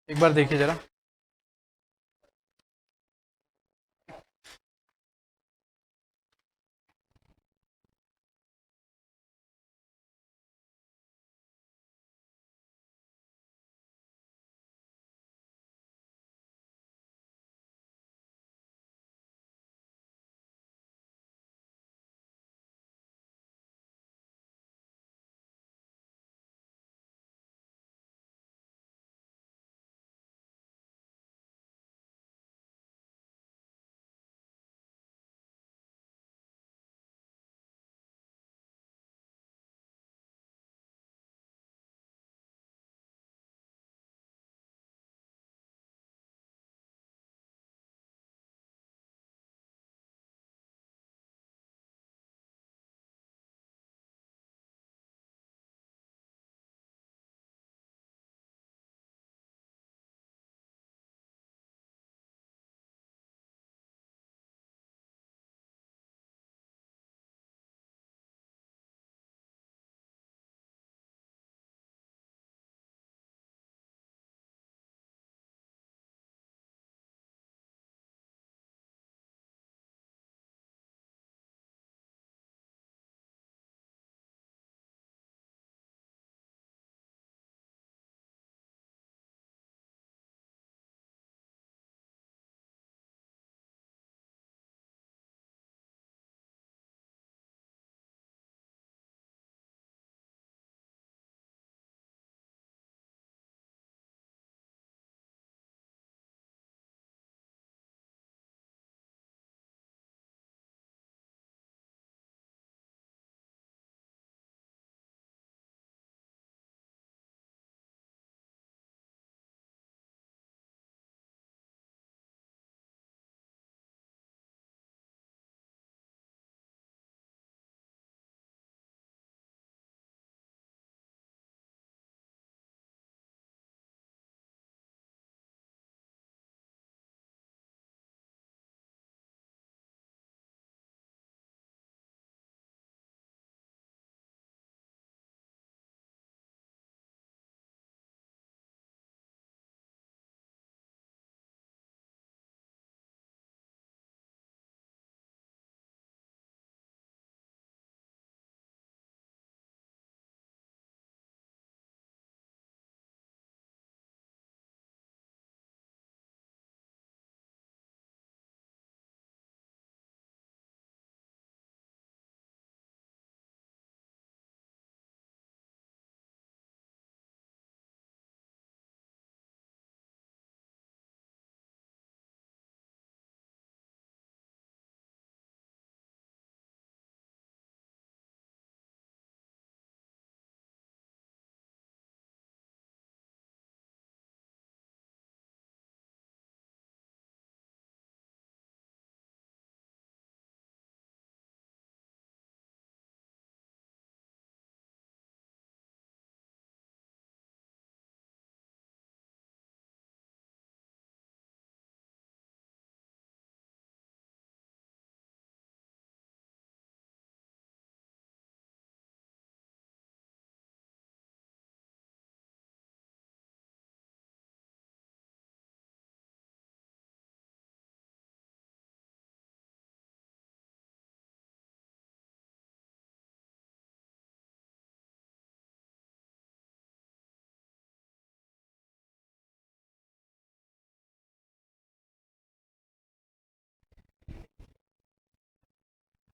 एक बार देखिए जरा।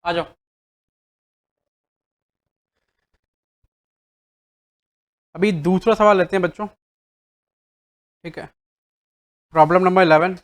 आ जाओ। अभी दूसरा सवाल लेते हैं बच्चों, ठीक है। Problem number 11।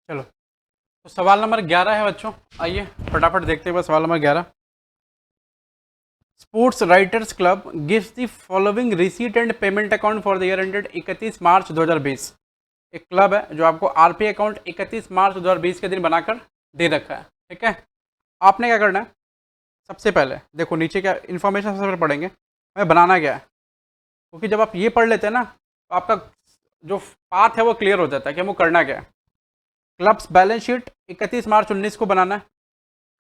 चलो, तो सवाल नंबर 11 है बच्चों। आइए फटाफट देखते हैं सवाल number 11। Sports writers club gives the following receipt and payment account for the year ended 31 मार्च 2020। एक क्लब है जो आपको आरपी अकाउंट 31 मार्च 2020 के दिन बनाकर दे रखा है, ठीक है। आपने क्या करना है, सबसे पहले देखो नीचे क्या इन्फॉर्मेशन सबसे पहले पढ़ेंगे, हमें बनाना क्या है। क्योंकि जब आप ये पढ़ लेते हैं ना, तो आपका जो पाथ है वो क्लियर हो जाता है कि हमको करना क्या है। क्लब्स बैलेंस शीट 31 मार्च 19 को बनाना है,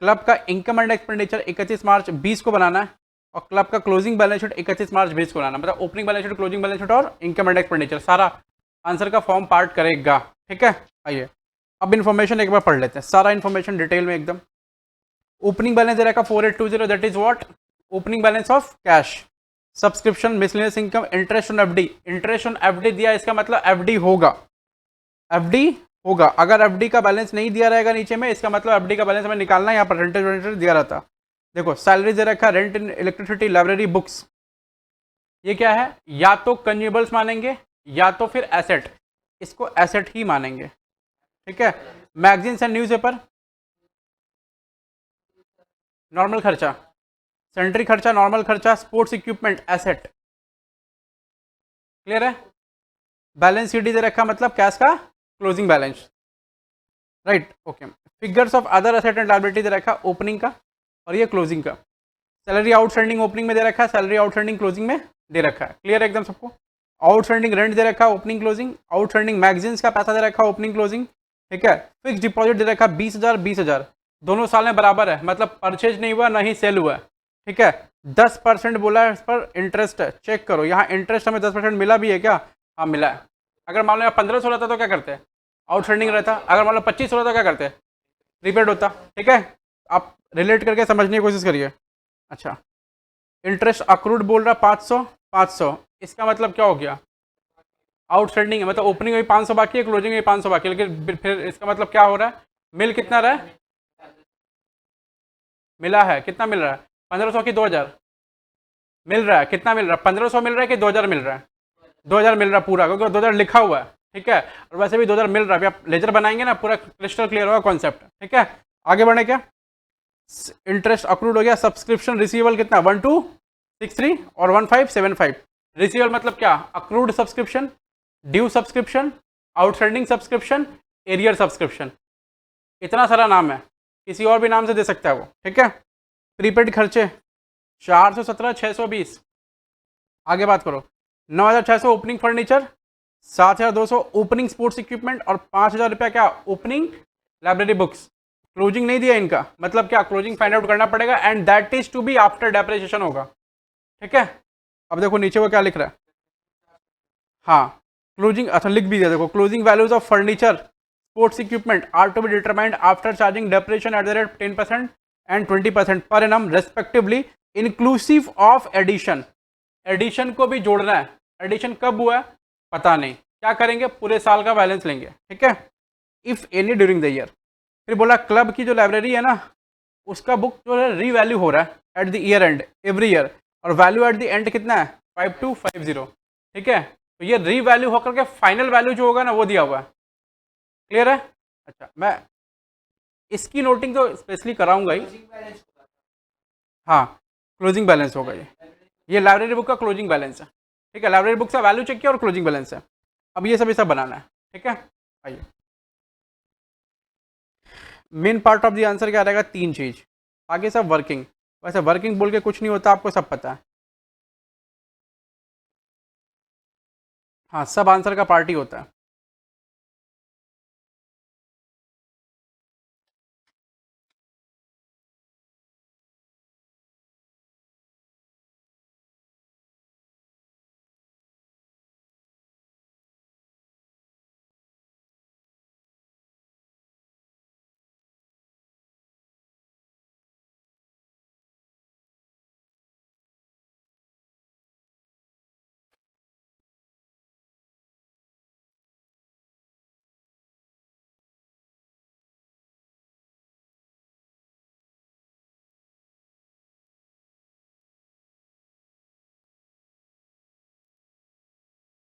क्लब का इनकम एंड एक्सपेंडिचर 31 मार्च 20 को बनाना है, और क्लब का क्लोजिंग बैलेंस शीट 31 मार्च 20 को बनाना है। मतलब opening balance sheet, closing balance sheet और इनकम एंड एक्सपेंडिचर सारा आंसर का फॉर्म पार्ट करेगा, ठीक है। आइए अब इन्फॉर्मेशन एक बार पढ़ लेते हैं, सारा इन्फॉर्मेशन डिटेल में एकदम। ओपनिंग बैलेंस दे रखा 4820, that is what, opening balance of cash. Subscription, miscellaneous income, interest on FD. Interest on FD दिया, इसका मतलब एफडी होगा, एफडी होगा। अगर एफडी का बैलेंस नहीं दिया रहेगा नीचे में, इसका मतलब एफडी का बैलेंस हमें निकालना है, यहाँ परसेंटेज दिया रहता। देखो सैलरी दे रखा, rent in electricity, library, books. ये क्या है, या तो कंज्यूमेबल्स मानेंगे या तो फिर एसेट, इसको एसेट ही मानेंगे, ठीक है। मैगजीन्स एंड न्यूज़पेपर, नॉर्मल खर्चा, सेंट्री खर्चा, नॉर्मल खर्चा, स्पोर्ट्स इक्विपमेंट, एसेट। क्लियर है। बैलेंस शीट दे रखा, मतलब कैश का closing balance, right, okay. Figures of other asset and liability दे रखा, ओपनिंग का और ये क्लोजिंग का। सैलरी आउटस्टैंडिंग ओपनिंग में दे रखा है, सैलरी आउटस्टैंडिंग क्लोजिंग में दे रखा है। क्लियर है एकदम सबको। आउटस्टैंडिंग रेंट दे रखा है, ओपनिंग क्लोजिंग। आउटस्टैंडिंग मैगजीन्स का पैसा दे रखा है, ओपनिंग क्लोजिंग, ठीक है। फिक्स डिपॉजिट दे रखा 20,000 20,000, दोनों साल में बराबर है, मतलब परचेज नहीं हुआ ना ही सेल हुआ है, ठीक है। 10% बोला है, इस पर इंटरेस्ट है, चेक करो यहाँ इंटरेस्ट हमें 10% मिला भी है क्या, हाँ मिला है। अगर मान लो 1500 रहता तो क्या करते, आउटस्टैंडिंग रहता। अगर मान लो 2500 रहता क्या करते, प्रीपेड होता, ठीक है। आप रिलेट करके समझने की कोशिश करिए। अच्छा, इंटरेस्ट अक्रूड बोल रहा 500 500, इसका मतलब क्या हो गया, आउटस्टैंडिंग है, मतलब ओपनिंग में 500 बाकी है, क्लोजिंग में 500 बाकी है, लेकिन फिर इसका मतलब क्या हो रहा है, मिल कितना रहा है, मिला है, कितना मिल रहा है, 1500 की 2000 मिल रहा है, कितना मिल रहा है, 1500 मिल रहा है कि 2000 मिल रहा है, 2000 मिल रहा है पूरा, क्योंकि 2000 लिखा हुआ है, ठीक है। और वैसे भी 2000 मिल रहा है, अभी आप लेजर बनाएंगे ना, पूरा क्रिस्टल क्लियर होगा कॉन्सेप्ट, ठीक है। आगे बढ़े क्या, इंटरेस्ट अक्रूड हो गया। सब्सक्रिप्शन रिसीवेबल कितना 1263 और 1575। रिसीवेबल मतलब क्या, accrued subscription, due subscription, outstanding subscription, arrear subscription. इतना सारा नाम है, किसी और भी नाम से दे सकता है वो, ठीक है। प्रीपेड खर्चे 417 620। आगे बात करो। 9600 opening furniture, 7200 opening sports equipment और 5000 रुपया क्या ओपनिंग लाइब्रेरी बुक्स। क्लोजिंग नहीं दिया इनका, मतलब क्या क्लोजिंग फाइंड आउट करना पड़ेगा and that is to be after depreciation होगा, ठीक है। अब देखो नीचे वो क्या लिख रहा है। हाँ, क्लोजिंग अच्छा लिख भी दिया, देखो closing values of furniture sports equipment are to be determined after charging depreciation at the rate 10% and 20% per annum respectively inclusive of addition. Addition को भी जोड़ना है। एडिशन कब हुआ है पता नहीं, क्या करेंगे पूरे साल का बैलेंस लेंगे, ठीक है। If any during the year. फिर बोला क्लब की जो लाइब्रेरी है ना, उसका बुक जो है रीवैल्यू हो रहा है at the year and every year, और वैल्यू एट द एंड कितना है 5250, ठीक है। तो ये रीवैल्यू होकर के फाइनल वैल्यू जो होगा ना वो दिया हुआ है, क्लियर है। अच्छा, मैं इसकी नोटिंग तो स्पेशली कराऊंगा ही। हाँ, क्लोजिंग बैलेंस होगा ये लाइब्रेरी बुक का क्लोजिंग बैलेंस है, ठीक है। लाइब्रेरी बुक का वैल्यू चेक किया और क्लोजिंग बैलेंस है। अब ये सब बनाना है, ठीक है। आइए, main part of the answer क्या रहेगा, तीन चीज, आगे सब वर्किंग। वैसे वर्किंग बोल के कुछ नहीं होता, आपको सब पता है। हाँ, सब आंसर का पार्ट ही होता है।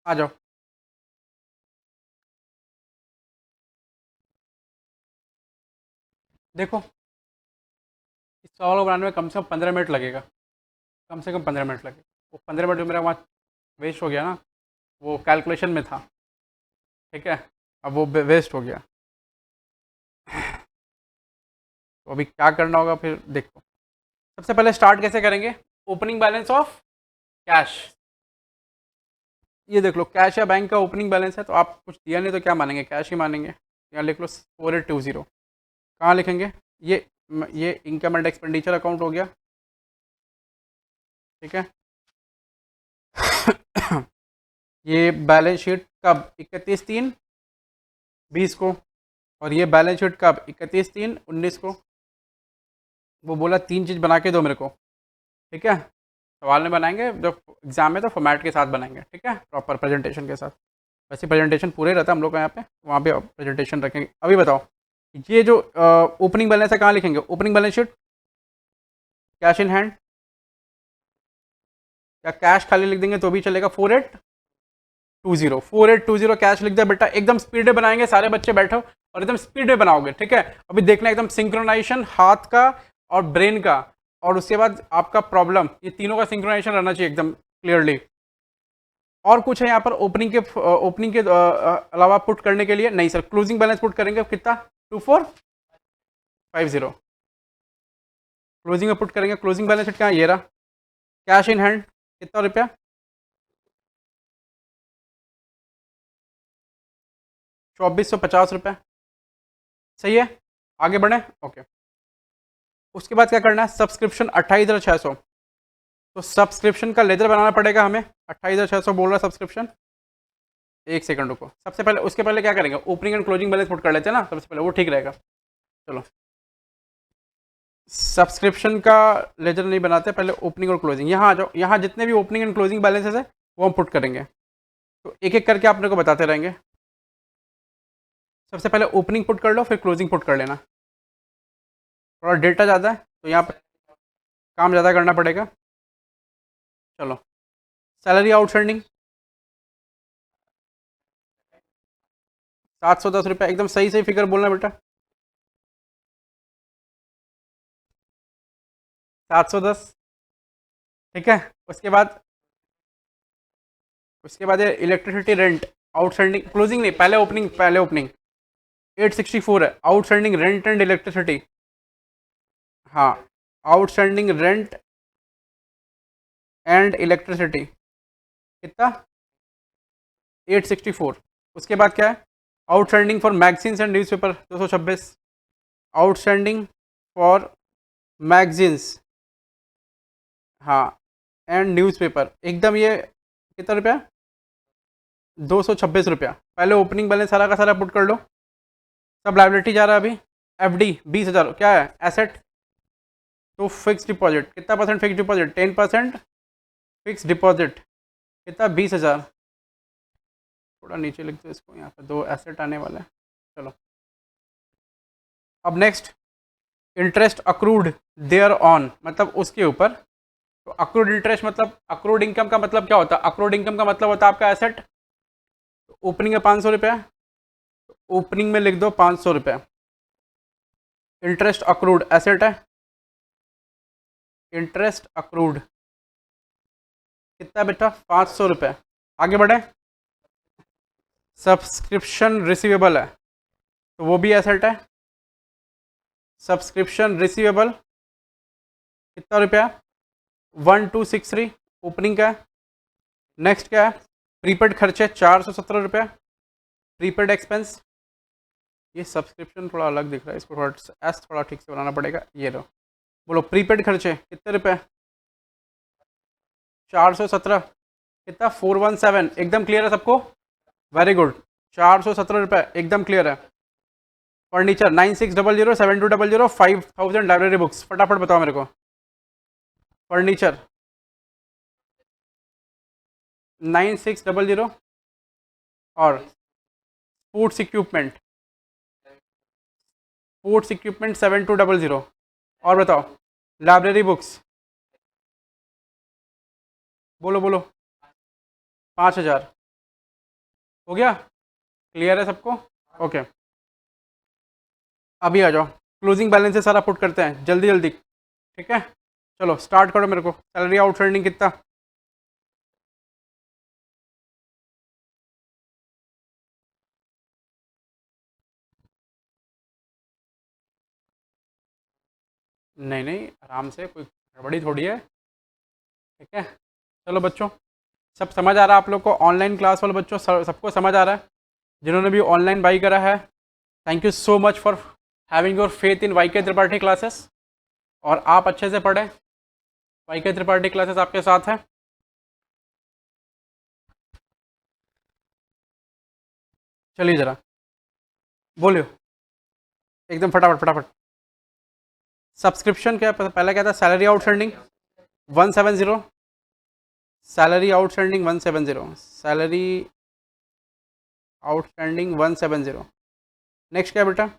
आ जाओ, देखो इस सवाल को बनाने में कम से कम 15 मिनट लगेगा, कम से कम 15 मिनट लगेगा। वो 15 मिनट जो मेरा वहाँ वेस्ट हो गया ना, वो कैलकुलेशन में था, ठीक है। अब वो वेस्ट हो गया, तो अभी क्या करना होगा फिर देखो। सबसे पहले स्टार्ट कैसे करेंगे, ओपनिंग बैलेंस ऑफ कैश। ये देख लो, कैश या बैंक का ओपनिंग बैलेंस है, तो आप कुछ दिया नहीं तो क्या मानेंगे, कैश ही मानेंगे। यहाँ लिख लो 4820। कहाँ लिखेंगे, ये इनकम एंड एक्सपेंडिचर अकाउंट हो गया, ठीक है। ये बैलेंस शीट कब 31/3/20 को, और ये बैलेंस शीट कब 31/3/19 को। वो बोला तीन चीज़ बना के दो मेरे को, ठीक है। सवाल में बनाएंगे, जब एग्जाम में तो फॉर्मेट के साथ बनाएंगे, ठीक है, प्रॉपर प्रेजेंटेशन के साथ। वैसे प्रेजेंटेशन पूरे रहता है हम लोग का यहाँ पे, वहाँ पे प्रेजेंटेशन रखेंगे। अभी बताओ, ये जो ओपनिंग बैलेंस है कहाँ लिखेंगे, opening balance sheet cash in hand, या कैश खाली लिख देंगे तो भी चलेगा। 4820 कैश लिख दिया बेटा, एकदम स्पीड में बनाएंगे, सारे बच्चे बैठो और एकदम स्पीड में बनाओगे, ठीक है। अभी देखना एकदम सिंक्रोनाइजेशन हाथ का और ब्रेन का, और उसके बाद आपका प्रॉब्लम, ये तीनों का सिंक्रोनाइजेशन रहना चाहिए एकदम क्लियरली। और कुछ है यहाँ पर ओपनिंग के अलावा पुट करने के लिए, नहीं सर, क्लोजिंग बैलेंस पुट करेंगे कितना 2450। क्लोजिंग में पुट करेंगे, क्लोजिंग बैलेंस शीट कहाँ, ये रहा। कैश इन हैंड कितना रुपया, 2450 रुपये, सही है। आगे बढ़े, ओके। उसके बाद क्या करना है, सब्सक्रिप्शन 28,600। तो सब्सक्रिप्शन का लेजर बनाना पड़ेगा हमें, 28,600 बोल रहा है सब्सक्रिप्शन। एक सेकंड रुको, सबसे पहले उसके पहले क्या करेंगे, opening and closing balance put कर लेते हैं ना सबसे पहले, वो ठीक रहेगा। चलो, सब्सक्रिप्शन का लेजर नहीं बनाते, पहले ओपनिंग और क्लोजिंग। यहाँ आ जाओ, यहाँ जितने भी ओपनिंग एंड क्लोजिंग बैलेंसेस है वो हम पुट करेंगे, तो एक एक करके आपने को बताते रहेंगे। सबसे पहले ओपनिंग पुट कर लो, फिर क्लोजिंग पुट कर लेना। थोड़ा डेटा ज़्यादा है तो यहाँ पर काम ज़्यादा करना पड़ेगा। चलो, सैलरी आउटस्टैंडिंग 710 रुपये, एकदम सही सही फिगर बोलना बेटा। 710। ठीक है, उसके बाद ये इलेक्ट्रिसिटी रेंट आउटस्टैंडिंग, क्लोजिंग नहीं, पहले ओपनिंग 864 है आउटस्टैंडिंग रेंट एंड इलेक्ट्रिसिटी। हाँ, आउटस्टैंडिंग रेंट एंड इलेक्ट्रिसिटी कितना? 864। उसके बाद क्या है? Outstanding for magazines and newspaper 226। Outstanding for magazines, हाँ, एंड न्यूज़पेपर एकदम ये कितना रुपया? 226 रुपया। पहले ओपनिंग बैलेंस सारा का सारा पुट कर लो, सब लाइबिलिटी जा रहा है अभी। एफडी 20,000 क्या है? एसेट। तो फिक्स डिपॉजिट कितना percent? Fix deposit 10%। Fix deposit कितना? 20,000। थोड़ा नीचे लिख दो इसको, यहाँ पे 2 एसेट आने वाला है। चलो, अब next interest accrued thereon, मतलब उसके ऊपर। तो अक्रूड इंटरेस्ट मतलब अक्रूड इनकम का मतलब क्या होता है? अक्रूड इनकम का मतलब होता है आपका एसेट। तो ओपनिंग है 500 रुपया, तो ओपनिंग में लिख दो 500 रुपया। इंटरेस्ट अक्रूड एसेट है, इंटरेस्ट अक्रूड कितना बेटा? 500 रुपये। आगे बढ़े, सब्सक्रिप्शन रिसीवेबल है, तो वो भी एसेट है। सब्सक्रिप्शन रिसीवेबल कितना रुपया? 1263 ओपनिंग का है। नेक्स्ट क्या है? प्रीपेड खर्चे 417 रुपया, प्रीपेड एक्सपेंस। ये सब्सक्रिप्शन थोड़ा अलग दिख रहा है, इसको थोड़ा एस थोड़ा ठीक से बनाना पड़ेगा। ये लो, बोलो प्रीपेड खर्चे कितने रुपए? 417। कितना? 417। एकदम क्लियर है सबको? वेरी गुड, 417 रुपये एकदम क्लियर है। फर्नीचर 9600 7200 5000 लाइब्रेरी बुक्स, फटाफट बताओ मेरे को। फर्नीचर 9600 और स्पोर्ट्स इक्विपमेंट 7200। और बताओ लाइब्रेरी बुक्स, बोलो बोलो 5000। हो गया? क्लियर है सबको? ओके, अभी आ जाओ, क्लोजिंग बैलेंस से सारा पुट करते हैं जल्दी जल्दी। ठीक है, चलो स्टार्ट करो मेरे को। सैलरी आउटस्टैंडिंग कितना? नहीं नहीं, आराम से, कोई गड़बड़ी थोड़ी है। ठीक है, चलो बच्चों, सब समझ आ रहा है आप लोग को? ऑनलाइन क्लास वाले बच्चों सबको समझ आ रहा है? जिन्होंने भी ऑनलाइन बाई करा है, thank you so much for having your faith in Y K Tripathi classes. और आप अच्छे से पढ़ें, वाई के त्रिपाठी क्लासेस आपके साथ है। चलिए ज़रा बोलियो, एकदम फटाफट फटाफट। सब्सक्रिप्शन क्या पहला क्या था? Salary outstanding 170। Salary outstanding 170। Salary outstanding 170। Next क्या बेटा?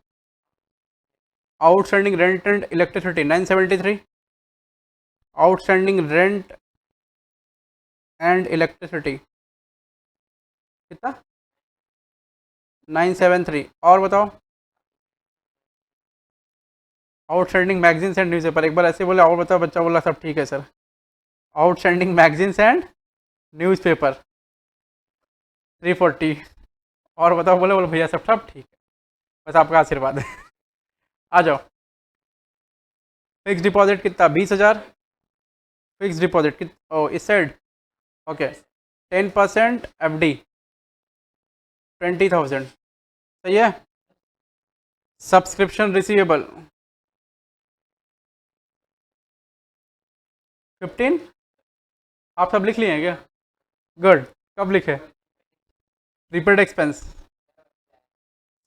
Outstanding rent and electricity 973। Outstanding rent and electricity कितना? 973। और बताओ आउटस्टैंडिंग मैगजीन्स एंड न्यूज़पेपर, एक बार ऐसे बोले और बताओ, बच्चा बोला सब ठीक है sir. Outstanding magazines and newspaper 340। और बताओ, बोले बोले भैया सब सब ठीक है, बस आपका आशीर्वाद है। आ जाओ, फिक्स डिपॉजिट कितना? 20,000। फिक्स डिपॉजिट कित ओ इस साइड, ओके। 10% एफडी 20,000, सही है। Subscription receivable 15। आप सब लिख लिए हैं क्या? गुड, कब लिखे? Prepaid expense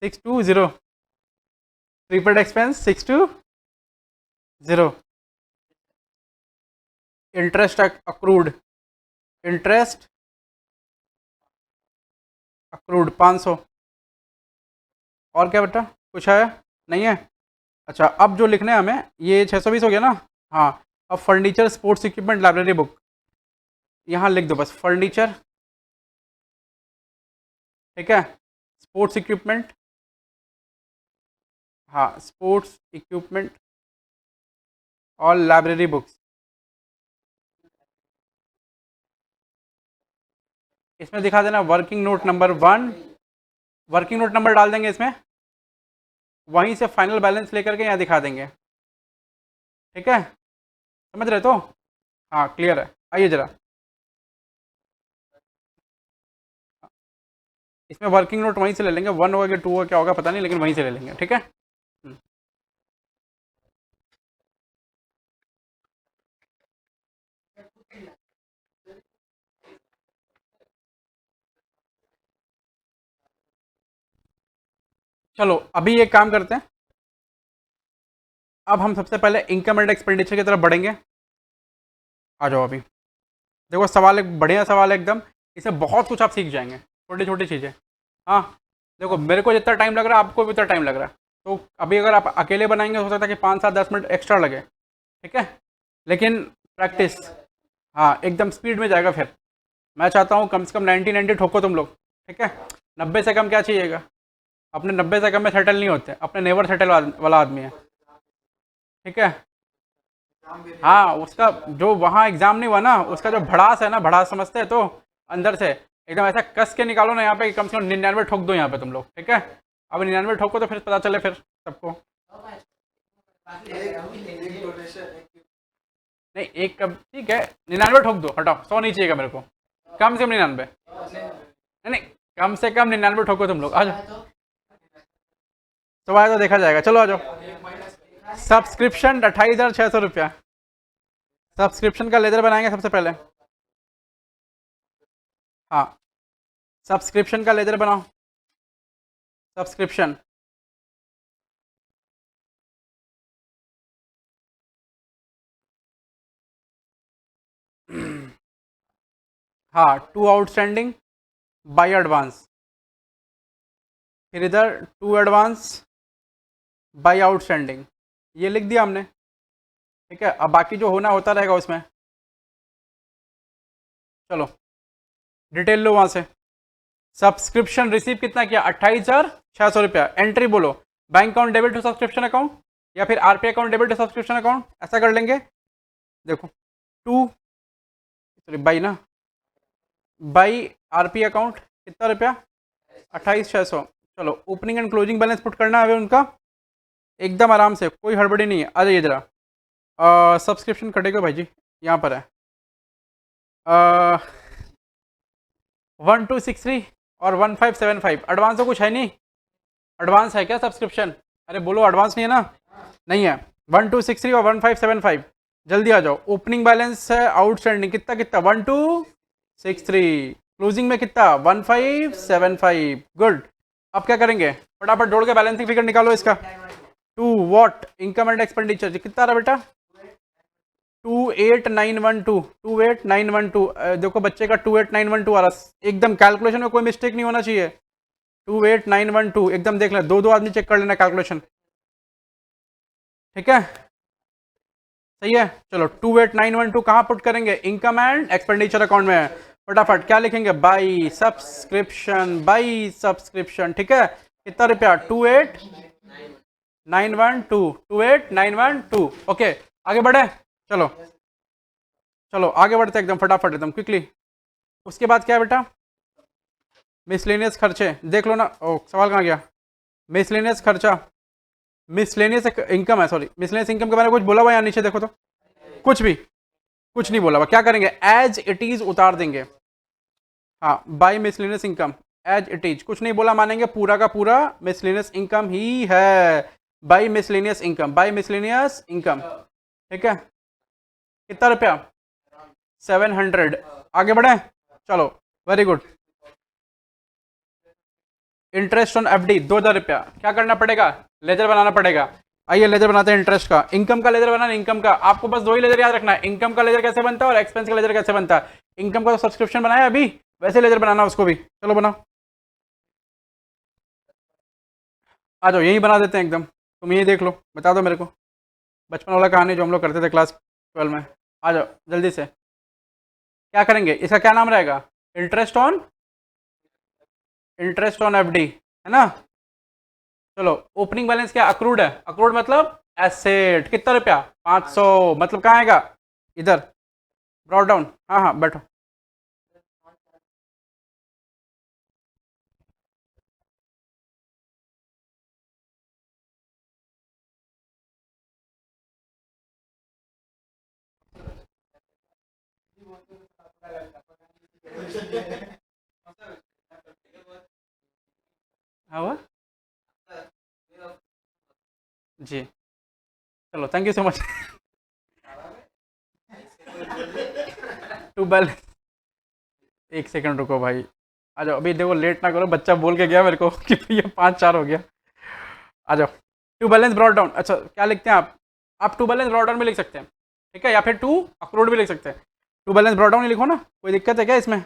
620। Prepaid expense 620। Interest accrued, interest accrued 500। और क्या बेटा, कुछ है? नहीं है? अच्छा, अब जो लिखना है हमें, ये 620 हो गया ना? हाँ, अब furniture sports equipment library book यहाँ लिख दो बस, फर्नीचर। ठीक है, स्पोर्ट्स इक्विपमेंट, हाँ स्पोर्ट्स इक्विपमेंट और लाइब्रेरी बुक्स। इसमें दिखा देना working note number 1, working note number डाल देंगे इसमें, वहीं से फाइनल बैलेंस लेकर के यहाँ दिखा देंगे। ठीक है, समझ रहे तो? हाँ क्लियर है, आइए जरा। इसमें वर्किंग नोट वहीं से ले लेंगे, 1 होगा कि 2 होगा क्या होगा पता नहीं, लेकिन वहीं से ले लेंगे। ठीक है। चलो अभी एक काम करते हैं, अब हम सबसे पहले इनकम एंड एक्सपेंडिचर की तरफ बढ़ेंगे। आ जाओ अभी। देखो सवाल एक बढ़िया सवाल है एकदम, इसमें बहुत कुछ आप सीख जाएंगे, छोटी छोटी चीज़ें। हाँ देखो, मेरे को जितना टाइम लग रहा है आपको भी उतना टाइम लग रहा है, तो अभी अगर आप अकेले बनाएंगे हो सकता है कि 5 7 10 मिनट एक्स्ट्रा लगे। ठीक है, लेकिन प्रैक्टिस, हाँ एकदम स्पीड में जाएगा फिर। मैं चाहता हूँ कम से कम 90 ठोको तुम लोग। ठीक है, 90 से कम क्या चाहिएगा, अपने 90 से कम में सेटल नहीं होते, अपने नेवर सेटल वाला आदमी है। ठीक है, हाँ उसका जो वहाँ एग्जाम नहीं हुआ ना, उसका जो भड़ास है ना, भड़ास समझते हैं तो अंदर से एकदम ऐसा कस के निकालो ना यहाँ पे, कम से कम 99 ठोक दो यहाँ पे तुम लोग। ठीक है, अब 99 ठोको तो फिर पता चले फिर सबको। नहीं एक कब ठीक है, 99 ठोक दो, हटाओ 100 नहीं चाहिएगा मेरे को, कम से कम 99। नहीं नहीं, कम से कम 99 ठोको तुम लोग, आ जाओ। तो आया तो देखा जाएगा, चलो आ जाओ। सब्सक्रिप्शन 28,600 रुपया, सब्सक्रिप्शन का लेजर बनाएंगे सबसे पहले। हाँ, सब्सक्रिप्शन का लेजर बनाओ, सब्सक्रिप्शन। हाँ, टू आउटस्टैंडिंग बाई एडवांस, फिर इधर टू एडवांस बाई आउटस्टैंडिंग, ये लिख दिया हमने। ठीक है, अब बाकी जो होना होता रहेगा उसमें। चलो डिटेल लो वहाँ से। सब्सक्रिप्शन रिसीव कितना किया, 28,600 रुपया। एंट्री बोलो, bank account debit to subscription account, या फिर RP account debit to subscription account, ऐसा कर लेंगे। देखो टू, सॉरी बाई ना, बाई आरपी अकाउंट कितना रुपया, 28,600। चलो opening and closing balance put करना है उनका, एकदम आराम से, कोई हड़बड़ी नहीं है। आ जाइए जरा, सब्सक्रिप्शन कटेगा भाई जी, यहाँ पर है 1263 और 1575। एडवांस तो कुछ है नहीं, एडवांस है क्या सब्सक्रिप्शन? अरे बोलो एडवांस नहीं है ना? नहीं है। 1263 और 1575, जल्दी आ जाओ। ओपनिंग बैलेंस है आउटस्टैंडिंग कितना कितना, 1263, क्लोजिंग में कितना 1575। गुड, अब क्या करेंगे, फटाफट जोड़ के बैलेंसिंग फिगर निकालो इसका। To what, income and expenditure कितना रहा बेटा, 28912, 28912। देखो बच्चे का 28912 आ रहा, एकदम कैलकुलेशन में कोई मिस्टेक नहीं होना चाहिए। 28912 एकदम देख लें, दो दो आदमी चेक कर लेना कैलकुलेशन। ठीक है, सही है। चलो 28912 कहाँ पुट करेंगे, इनकम एंड एक्सपेंडिचर अकाउंट में। फटाफट क्या लिखेंगे, बाई सब्सक्रिप्शन, बाई सब्सक्रिप्शन। ठीक है, कितना रुपया, 28912, 28912। ओके आगे बढ़े, चलो चलो आगे बढ़ते एकदम फटाफट एकदम क्विकली। उसके बाद क्या है बेटा, मिसलेनियस खर्चे देख लो ना। ओ सवाल कहाँ गया, मिसलेनियस खर्चा, मिसलेनियस इनकम है, सॉरी मिसलेनियस इनकम के बारे में कुछ बोला हुआ यहाँ नीचे देखो तो, कुछ भी कुछ नहीं बोला हुआ। क्या करेंगे, एज इट इज उतार देंगे। हाँ, by miscellaneous income as it is, कुछ नहीं बोला, मानेंगे पूरा का पूरा मिसलेनियस इनकम ही है। By miscellaneous income, by miscellaneous income. ठीक है, कितना रुपया, 700। आगे बढ़े, चलो very good. Interest on FD 2000 रुपया, क्या करना पड़ेगा, लेजर बनाना पड़ेगा। आइए लेजर बनाते हैं इंटरेस्ट का। इनकम का लेजर बनाना, इनकम का आपको बस दो ही लेजर याद रखना है, इनकम का लेजर कैसे बनता है और एक्सपेंस का लेजर कैसे बनता है। इनकम का तो सब्सक्रिप्शन बनाया अभी, वैसे लेजर बनाना उसको भी। चलो बनाओ, आ जाओ यही बना देते हैं एकदम, तुम यही देख लो, बता दो मेरे को बचपन वाला कहानी जो हम लोग करते थे क्लास 12 में। आ जाओ जल्दी से, क्या करेंगे, इसका क्या नाम रहेगा, इंटरेस्ट ऑन एफडी है ना। चलो ओपनिंग बैलेंस क्या, अक्रूड है, अक्रूड मतलब एसेट कितना रुपया 500, मतलब कहाँ आएगा इधर ब्रॉड डाउन। हाँ हाँ बैठो। हाँ हुआ जी, चलो thank you so much. To balance, एक सेकंड रुको भाई। आ जाओ अभी, देखो लेट ना करो, बच्चा बोल के गया मेरे को कि भैया 5-4 हो गया। आ जाओ। टू बैलेंस ब्रॉड डाउन, अच्छा क्या लिखते हैं आप टू बैलेंस ब्रॉड डाउन में लिख सकते हैं, ठीक है, या फिर टू अक्रूड भी लिख सकते हैं। टू बैलेंस ब्रॉड डाउन ही लिखो ना, कोई दिक्कत है क्या इसमें?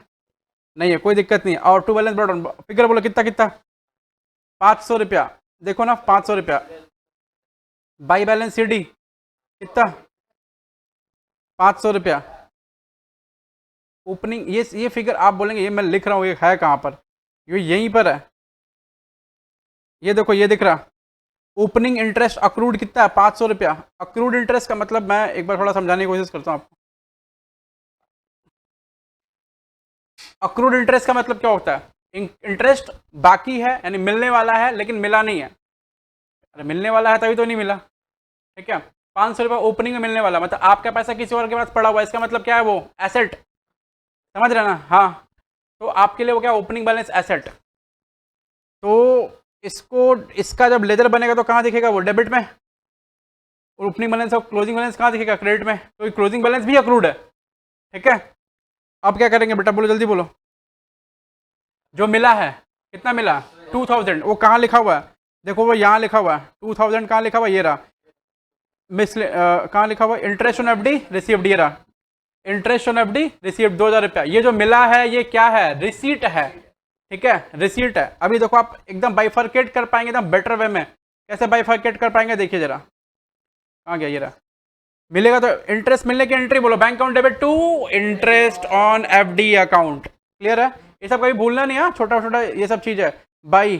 नहीं है, कोई दिक्कत नहीं है। और to balance brought down figure बोलो कितना कितना? 500 रुपया। देखो ना 500 रुपया। बाई बैलेंस सी डी कितना? 500 रुपया। ओपनिंग ये फिगर आप बोलेंगे ये मैं लिख रहा हूँ, ये है कहाँ पर? ये यहीं पर है, ये देखो ये दिख रहा। ओपनिंग इंटरेस्ट अक्रूड कितना है? 500 रुपया। अक्रूड इंटरेस्ट का मतलब, मैं एक बार थोड़ा समझाने की कोशिश करता हूँ आपको। अक्रूड इंटरेस्ट का मतलब क्या होता है? इंटरेस्ट बाकी है, यानी मिलने वाला है लेकिन मिला नहीं है। अरे मिलने वाला है तभी तो नहीं मिला, ठीक है। 500 रुपया ओपनिंग में मिलने वाला, मतलब आपका पैसा किसी और के पास पड़ा हुआ है, इसका मतलब क्या है? वो एसेट, समझ रहे ना? हाँ, तो आपके लिए वो क्या? Opening balance asset. तो इसको, इसका जब लेजर बनेगा तो कहाँ दिखेगा? वो डेबिट में। और ओपनिंग बैलेंस और क्लोजिंग बैलेंस कहाँ दिखेगा? क्रेडिट में। तो क्लोजिंग बैलेंस भी अक्रूड है, ठीक है। अब क्या करेंगे बेटा, बोलो जल्दी बोलो। जो मिला है, कितना मिला? 2000। वो कहाँ लिखा हुआ है? देखो वो यहाँ लिखा हुआ है 2000। कहाँ लिखा हुआ है? ये रहा। कहाँ लिखा हुआ? इंटरेस्ट ऑन एफडी रिसीव्ड, ये रहा। इंटरेस्ट ऑन एफडी रिसीव्ड 2000 रुपया। ये जो मिला है ये क्या है? रिसीट है, ठीक है, रिसीट है। अभी देखो आप एकदम बाइफरकेट कर पाएंगे एकदम बेटर वे में। कैसे बाइफरकेट कर पाएंगे? देखिए जरा, कहाँ गया? ये रहा। मिलेगा तो इंटरेस्ट मिलने की एंट्री बोलो, bank account debit to interest on FD account. Clear है? ये सब कभी भूलना नहीं है, छोटा छोटा ये सब चीज है। बाई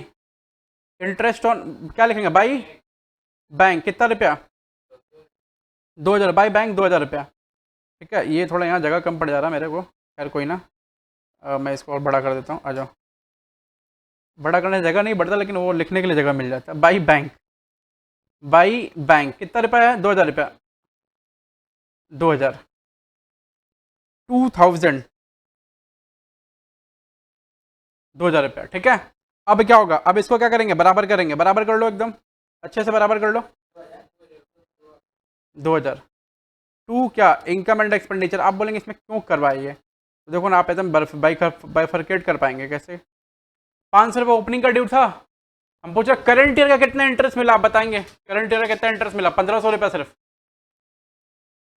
इंटरेस्ट ऑन, क्या लिखेंगे? बाई बैंक कितना रुपया? 2000। बाई बैंक 2000 रुपया, ठीक है। ये थोड़ा यहाँ जगह कम पड़ जा रहा है मेरे को, खैर कोई ना। मैं इसको और बड़ा कर देता हूँ, आ जाओ। बड़ा करने जगह नहीं बढ़ता, लेकिन वो लिखने के लिए जगह मिल जाता है। बाई बैंक, बाई बैंक कितना रुपया है? 2000 रुपया। 2000, 2000, 2000 रुपया, ठीक है। अब क्या होगा? अब इसको क्या करेंगे? बराबर करेंगे, बराबर कर लो एकदम अच्छे से, बराबर कर लो। 2000 टू क्या? Income and expenditure. आप बोलेंगे इसमें क्यों करवाइए ये, तो देखो ना आप एकदम बाइफरकेट कर पाएंगे कैसे। 500 रुपये ओपनिंग का ड्यू था। हम पूछा करंट ईयर का कितना इंटरेस्ट मिला, आप बताएंगे करंट ईयर का कितना इंटरेस्ट मिला? 1500 रुपया सिर्फ।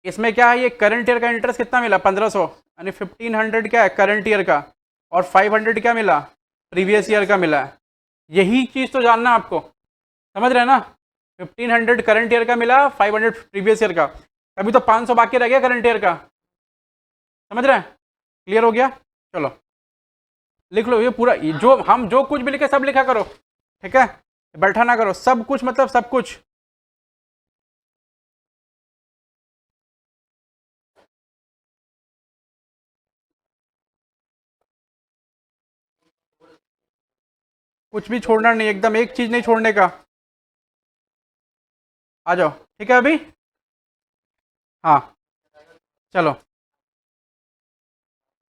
इसमें क्या है? ये करंट ईयर का इंटरेस्ट कितना मिला? 1500, यानी 1500 क्या है करंट ईयर का, और 500 क्या मिला? प्रीवियस ईयर का मिला है। यही चीज़ तो जानना है आपको, समझ रहे हैं ना? 1500 करंट ईयर का मिला, 500 प्रीवियस ईयर का, अभी तो 500 बाकी रह गया करंट ईयर का, समझ रहे हैं? क्लियर हो गया? चलो लिख लो ये पूरा, जो हम जो कुछ भी लिखे सब लिखा करो, ठीक है। बैठा ना करो, सब कुछ मतलब सब कुछ। कुछ भी छोड़ना नहीं, एकदम एक चीज नहीं छोड़ने का। आ जाओ, ठीक है अभी। हाँ चलो,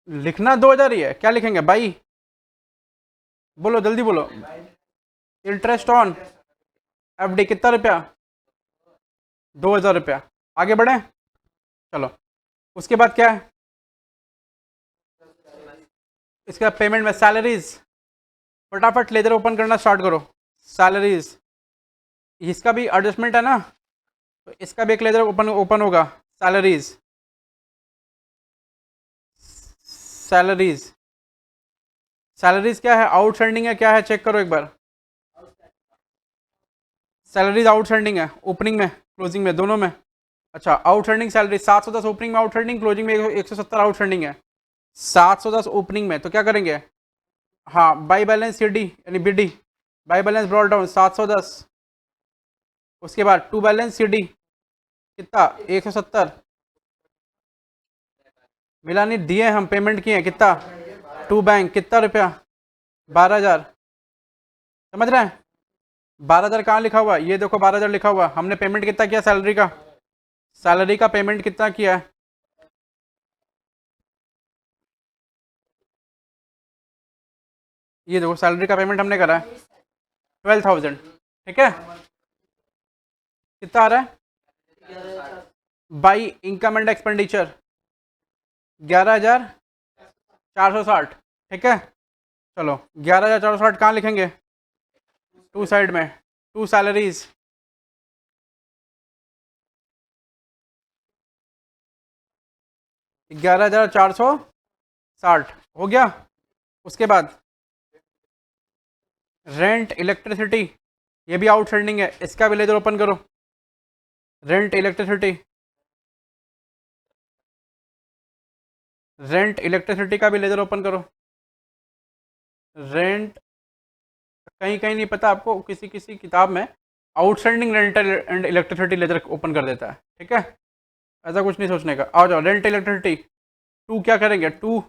लिखना 2000 ही है, क्या लिखेंगे? बाई, बोलो जल्दी बोलो। इंटरेस्ट ऑन एफडी कितना रुपया? 2000 रुपया। आगे बढ़े, चलो। उसके बाद क्या है? इसके बाद पेमेंट में सैलरीज, फटाफट लेजर ओपन करना स्टार्ट करो। सैलरीज, इसका भी एडजस्टमेंट है ना, तो इसका भी एक लेजर ओपन ओपन होगा। सैलरीज, सैलरीज, सैलरीज क्या है? आउटस्टैंडिंग है, क्या है? चेक करो एक बार। सैलरीज आउटस्टैंडिंग है, ओपनिंग में क्लोजिंग में दोनों में। अच्छा, आउटस्टैंडिंग सैलरी 710 ओपनिंग में, आउटस्टैंडिंग क्लोजिंग में 170 आउटस्टैंडिंग है। 710 ओपनिंग में, तो क्या करेंगे? हाँ, बाई बैलेंस सी डी यानी B D, by balance brought down 710। उसके बाद टू बैलेंस सीडी कितना 170 मिला नहीं, दिए हम पेमेंट किए कितना, टू बैंक कितना रुपया 12,000, समझ रहे हैं। 12,000 कहाँ लिखा हुआ, ये देखो 12,000 लिखा हुआ, हमने पेमेंट कितना किया सैलरी का, सैलरी का पेमेंट कितना किया है, ये देखो सैलरी का पेमेंट हमने करा है 12,000, ठीक है। कितना आ रहा है बाई इनकम एंड एक्सपेंडिचर 11,460, ठीक है। चलो 11,460 कहाँ लिखेंगे, टू साइड में, टू सैलरीज, ग्यारह हजार 460 हो गया। उसके बाद रेंट इलेक्ट्रिसिटी, ये भी आउटस्टैंडिंग है, इसका भी लेजर ओपन करो, रेंट इलेक्ट्रिसिटी, रेंट इलेक्ट्रिसिटी का भी लेजर ओपन करो। रेंट कहीं कहीं नहीं पता आपको, किसी किसी किताब में outstanding rent and electricity ledger open कर देता है, ठीक है। ऐसा कुछ नहीं सोचने का, आ जाओ रेंट इलेक्ट्रिसिटी, टू क्या करेंगे, टू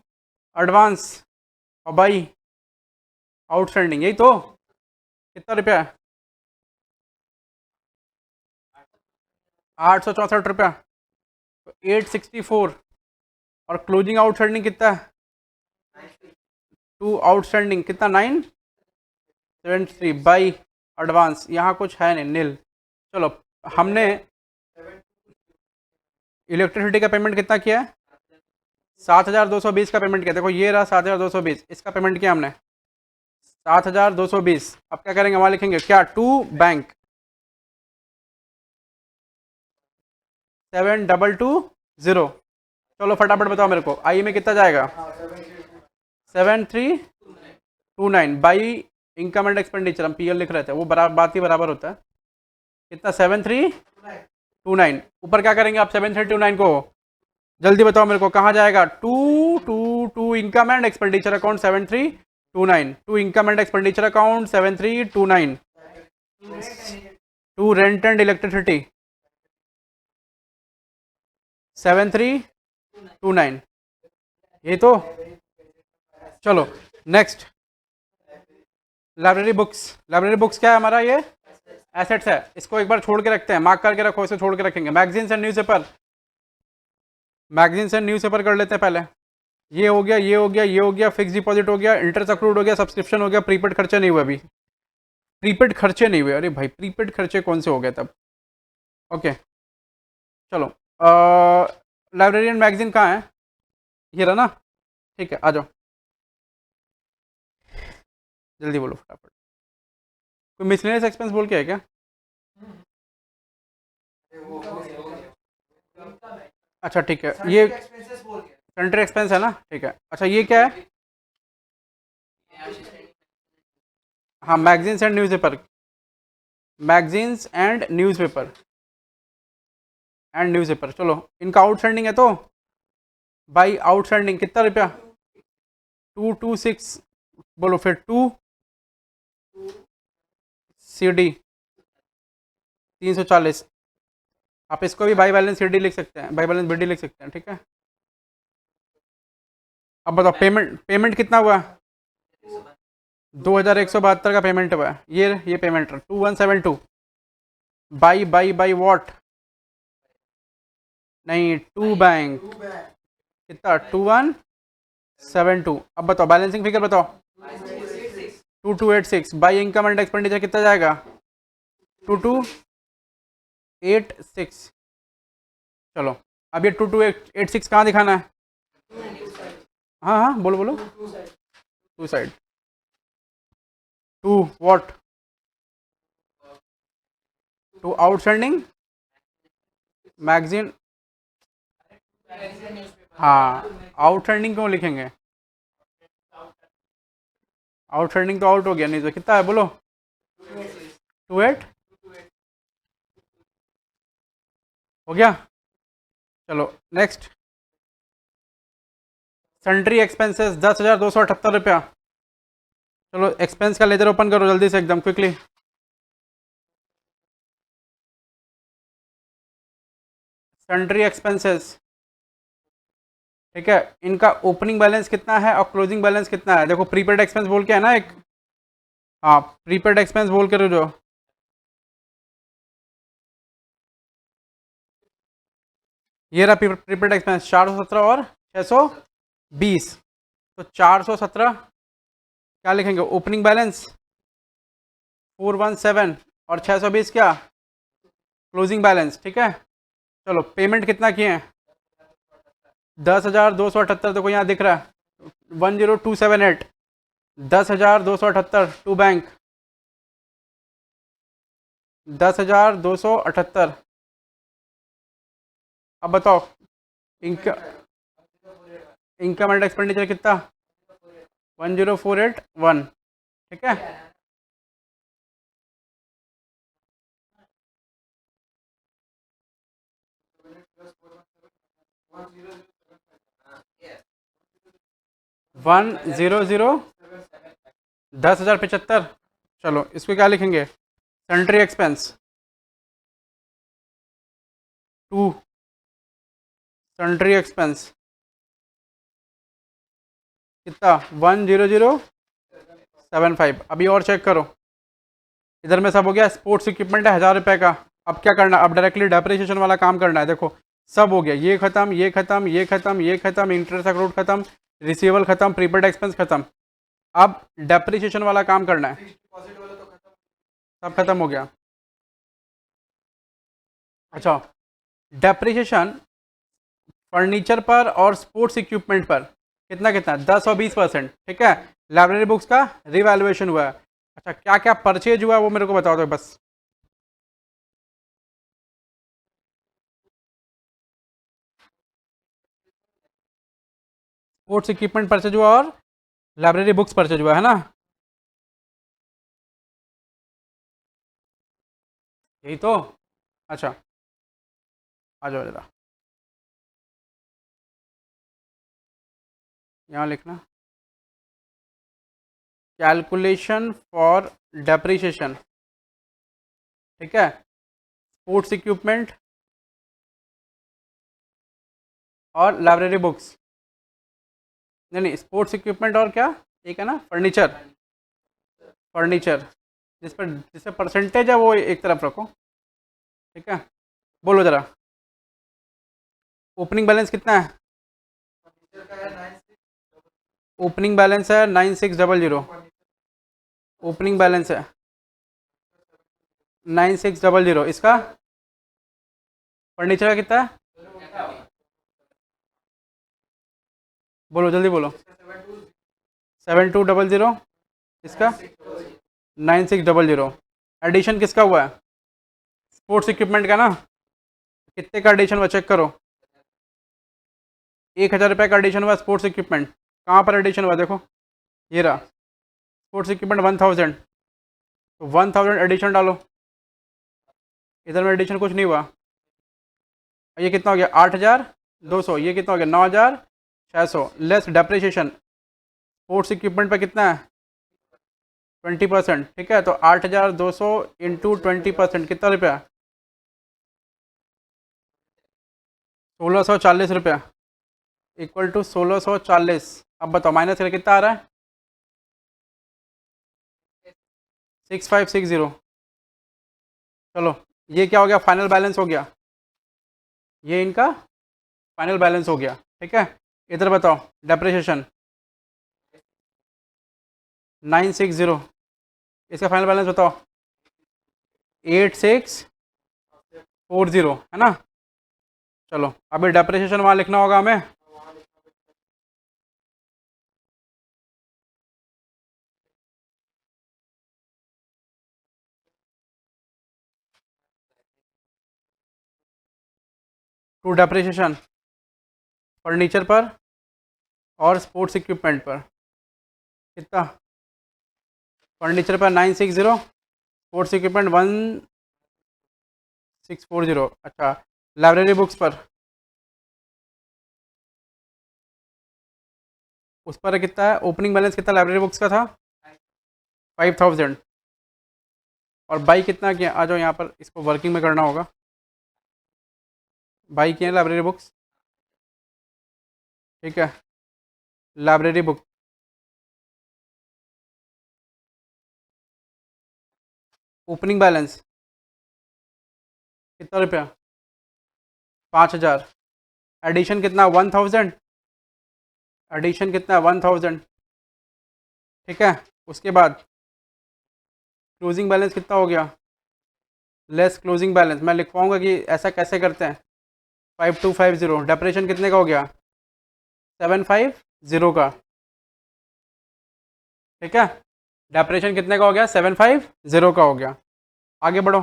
एडवांस और बाई आउटस्टैंडिंग, यही तो कितना रुपया है 864 रुपया, तो 864, और क्लोजिंग आउटस्टैंडिंग कितना है, टू आउटस्टैंडिंग कितना 973 बाई एडवांस, यहाँ कुछ है नहीं नील। चलो हमने इलेक्ट्रिसिटी का पेमेंट कितना किया है 7,220 का पेमेंट किया, देखो ये रहा 7,220, इसका पेमेंट किया हमने 7,220। अब क्या करेंगे, वहाँ लिखेंगे क्या, टू बैंक 7,220। चलो फटाफट बताओ मेरे को, आई में कितना जाएगा 7,329 बाई इनकम एंड एक्सपेंडिचर, हम पीएल लिख रहे थे, वो बराबर बात ही बराबर होता है, कितना 7,329। ऊपर क्या करेंगे आप 7,329 को, जल्दी बताओ मेरे को कहाँ जाएगा, to to to income and expenditure account 7,329, to income and expenditure account 7,329, to rent and electricity 7,329, ये तो। चलो next, library books, library books क्या है हमारा, ये एसेट्स है, इसको एक बार छोड़ के रखते हैं, मार्क करके रखो, इसे छोड़ के रखेंगे। Magazines and newspaper, magazines and newspaper कर लेते हैं पहले, ये हो गया, ये हो गया, ये हो गया, फिक्स डिपॉजिट हो गया, इंटरेस्ट अक्रूड हो गया, सब्सक्रिप्शन हो गया, प्रीपेड खर्चे नहीं हुए अभी, प्रीपेड खर्चे नहीं हुए, अरे भाई प्रीपेड खर्चे कौन से हो गए तब, ओके। चलो लाइब्रेरियन मैगजीन कहाँ है, ये रहा ना, ठीक है, आ जाओ जल्दी बोलो फटाफट। कोई मिसलेनियस एक्सपेंस बोल के है क्या, अच्छा ठीक है, ये कंट्री एक्सपेंस है ना, ठीक है। अच्छा ये क्या है, हाँ magazines and newspaper, magazines and newspaper, and newspaper, चलो इनका आउटस्टैंडिंग है तो बाई आउटस्टैंडिंग कितना रुपया 226, बोलो फिर टू CD 340, आप इसको भी बाई बैलेंस CD लिख सकते हैं, बाई बैलेंस BD लिख सकते हैं, ठीक है। अब बताओ पेमेंट, पेमेंट कितना हुआ 2,172 का पेमेंट हुआ है, ये पेमेंट 2172 बाई वॉट, नहीं टू बैंक कितना 2172। अब बताओ बैलेंसिंग फिगर बताओ 2286 बाई इनकम एंड एक्सपेंडिचर कितना जाएगा 2286। चलो अब ये 2286 कहाँ दिखाना है, हाँ हाँ बोलो बोलो, to side, to what, to outstanding magazine, हाँ आउटस्टैंडिंग क्यों लिखेंगे, आउटस्टैंडिंग तो आउट हो गया, नहीं तो कितना है बोलो 28 हो गया। चलो नेक्स्ट, सन्ट्री एक्सपेंसेस 10,278 रुपया, चलो एक्सपेंस का लेजर ओपन करो जल्दी से एकदम क्विकली, सन्ड्री एक्सपेंसेस, ठीक है, इनका ओपनिंग बैलेंस कितना है और क्लोजिंग बैलेंस कितना है। देखो प्रीपेड एक्सपेंस बोल के है ना एक, हाँ प्रीपेड एक्सपेंस बोल के जो, ये रहा प्रीपेड एक्सपेंस 417 और 620। तो 417 क्या लिखेंगे, ओपनिंग बैलेंस 417 और 620 क्या, क्लोजिंग बैलेंस, ठीक है। चलो पेमेंट कितना किए हैं, 10,278, देखो यहाँ दिख रहा है 10278, 10,278 टू बैंक, 10,278। अब बताओ इनकम, इनकम एंड एक्सपेंडिचर कितना, 10481, ठीक है। One zero zero 10,075। चलो इसको क्या लिखेंगे, sundry expense to sundry expense कितना, 10075। अभी और चेक करो, इधर में सब हो गया, स्पोर्ट्स इक्विपमेंट है 1000 रुपये का। अब क्या करना, अब डायरेक्टली डेप्रिसिएशन वाला काम करना है। देखो सब हो गया, ये खत्म, ये खत्म, ये खत्म, ये खत्म, इंटरेस्ट अकाउंट खत्म, रिसीवेबल खत्म, प्रीपेड एक्सपेंस खत्म। अब डेप्रिसिएशन वाला काम करना है, सब खत्म हो गया। अच्छा, डेप्रिसिएशन फर्नीचर पर और स्पोर्ट्स इक्विपमेंट पर कितना कितना, 10 और 20%, ठीक है। लाइब्रेरी बुक्स का रिवैल्यूएशन हुआ है। अच्छा क्या क्या परचेज हुआ है वो मेरे को बताओ दो बस। स्पोर्ट्स इक्विपमेंट परचेज हुआ और लाइब्रेरी बुक्स परचेज हुआ है ना, यही तो। अच्छा आ जाओ जरा, यहाँ लिखना, कैलकुलेशन फॉर डेप्रिसिएशन, ठीक है, स्पोर्ट्स इक्विपमेंट और लाइब्रेरी बुक्स, नहीं नहीं स्पोर्ट्स इक्विपमेंट और क्या, एक है ना फर्नीचर, फर्नीचर जिस पर परसेंटेज है वो एक तरफ रखो, ठीक है। बोलो जरा, ओपनिंग बैलेंस कितना है, ओपनिंग बैलेंस है 9600, ओपनिंग बैलेंस है 9600। इसका फर्नीचर का कितना है, बोलो जल्दी बोलो, 7200। इसका 9600। एडिशन किसका हुआ है, स्पोर्ट्स इक्विपमेंट का ना, कितने का एडिशन हुआ चेक करो, 1,000 रुपये का एडिशन हुआ स्पोर्ट्स इक्विपमेंट। कहाँ पर एडिशन हुआ देखो, ये रहा स्पोर्ट्स इक्विपमेंट 1000, तो 1000 एडिशन डालो, इधर में एडिशन कुछ नहीं हुआ। ये कितना हो गया, 8,200, ये कितना हो गया 9,600 लेस डेप्रिसिएशन। स्पोर्ट्स इक्विपमेंट पे कितना है, 20%, ठीक है। तो 8,200 इंटू 20% कितना रुपया, 1640 रुपया, इक्वल टू 1640। अब बताओ माइनस करके कितना आ रहा है, 6560। चलो ये क्या हो गया, फाइनल बैलेंस हो गया, ये इनका फाइनल बैलेंस हो गया, ठीक है। इधर बताओ डेप्रिसिएशन 960, इसका फाइनल बैलेंस बताओ 8640, है ना। चलो अभी डेप्रिसिएशन वहाँ लिखना होगा हमें, टू डेप्रिसिएशन फर्नीचर पर और स्पोर्ट्स इक्विपमेंट पर कितना, फर्नीचर पर 960, स्पोर्ट्स इक्विपमेंट 1640। अच्छा लाइब्रेरी बुक्स पर, उस पर कितना है, ओपनिंग बैलेंस कितना लाइब्रेरी बुक्स का था, 5000। और बाई कितना किया, आ जाओ यहाँ पर इसको वर्किंग में करना होगा। बाई किए हैं लाइब्रेरी बुक्स, ठीक है। लाइब्रेरी बुक ओपनिंग बैलेंस कितना रुपया? 5,000। एडिशन कितना? 1,000। एडिशन कितना? 1,000, ठीक है। उसके बाद क्लोजिंग बैलेंस कितना हो गया? लेस क्लोजिंग बैलेंस मैं लिखवाऊंगा कि ऐसा कैसे करते हैं। 5250। डेप्रेशन कितने का हो गया? 750 का, ठीक है। डेप्रेशन कितने का हो गया? 750 का हो गया। आगे बढ़ो।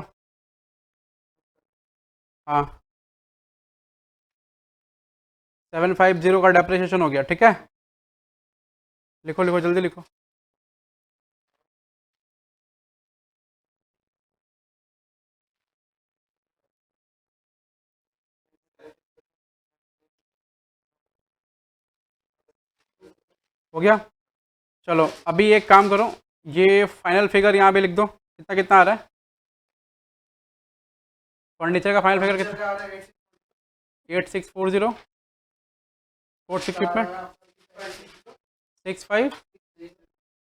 हाँ, 750 का डेप्रेशन हो गया, ठीक है। लिखो लिखो जल्दी लिखो। हो गया। चलो अभी एक काम करो, ये फाइनल फिगर यहाँ पे लिख दो, कितना कितना आ रहा है? फर्नीचर का फाइनल फिगर कितना? 8640। Sports equipment 65।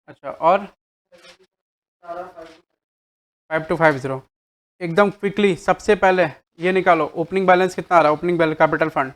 अच्छा, और 5250। एकदम क्विकली सबसे पहले ये निकालो, ओपनिंग बैलेंस कितना आ रहा है? ओपनिंग बैलेंस कैपिटल फंड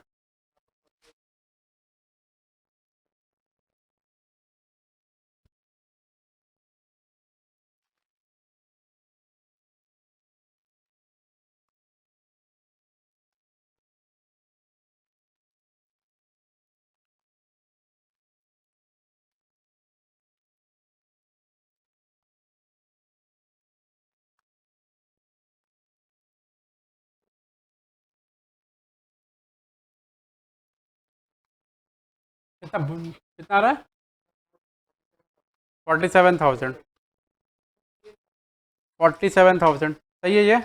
कितना कितना आ रहा है? 47,000। 47,000 सही है ये।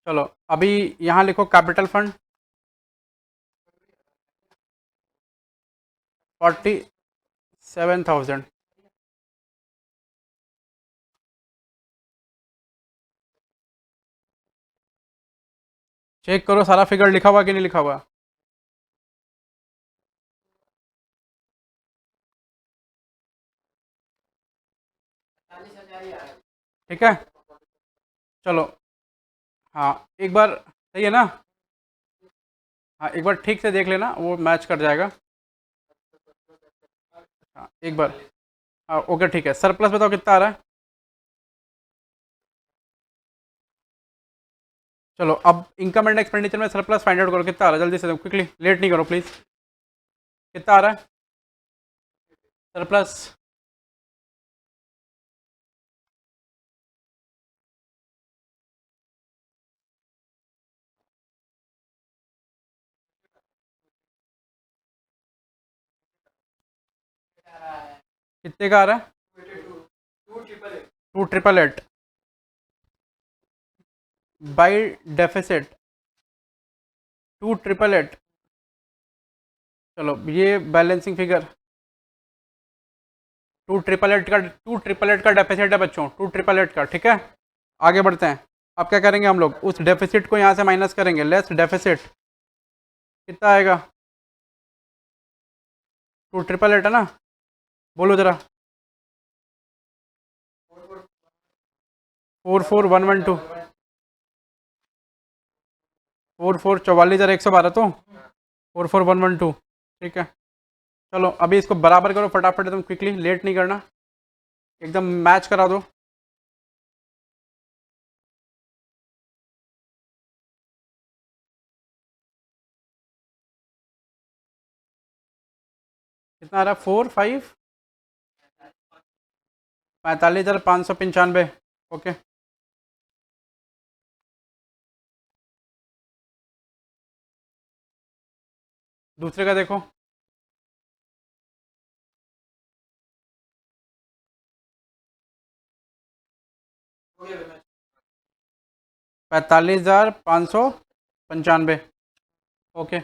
चलो अभी यहाँ लिखो कैपिटल फंड 47,000। चेक करो सारा फिगर लिखा हुआ कि नहीं लिखा हुआ। ठीक है। चलो हाँ एक बार, सही है ना? हाँ एक बार ठीक से देख लेना, वो मैच कर जाएगा। हाँ एक बार। हाँ ओके ठीक है। सरप्लस बताओ कितना आ रहा है? चलो अब इनकम एंड एक्सपेंडिचर में सरप्लस फाइंड आउट करो, कितना आ रहा है? जल्दी से क्विकली, लेट नहीं करो प्लीज़। कितना आ रहा है सरप्लस? कितने का आ रहा है? 2,888 बाई डेफिसिट 2,888। चलो ये बैलेंसिंग फिगर 2,888 का डेफिसिट है बच्चों, 2,888 का, ठीक है। आगे बढ़ते हैं। अब क्या करेंगे हम लोग? उस डेफिसिट को यहाँ से माइनस करेंगे, लेस डेफिसिट कितना आएगा? 2,888 है ना? बोलो जरा। 44,112। 44,44,112 तो 44,112, ठीक है। चलो अभी इसको बराबर करो फटाफट, एकदम क्विकली, लेट नहीं करना, एकदम मैच करा दो। कितना आ रहा है? 45,595। ओके। दूसरे का देखो। 45,595। ओके।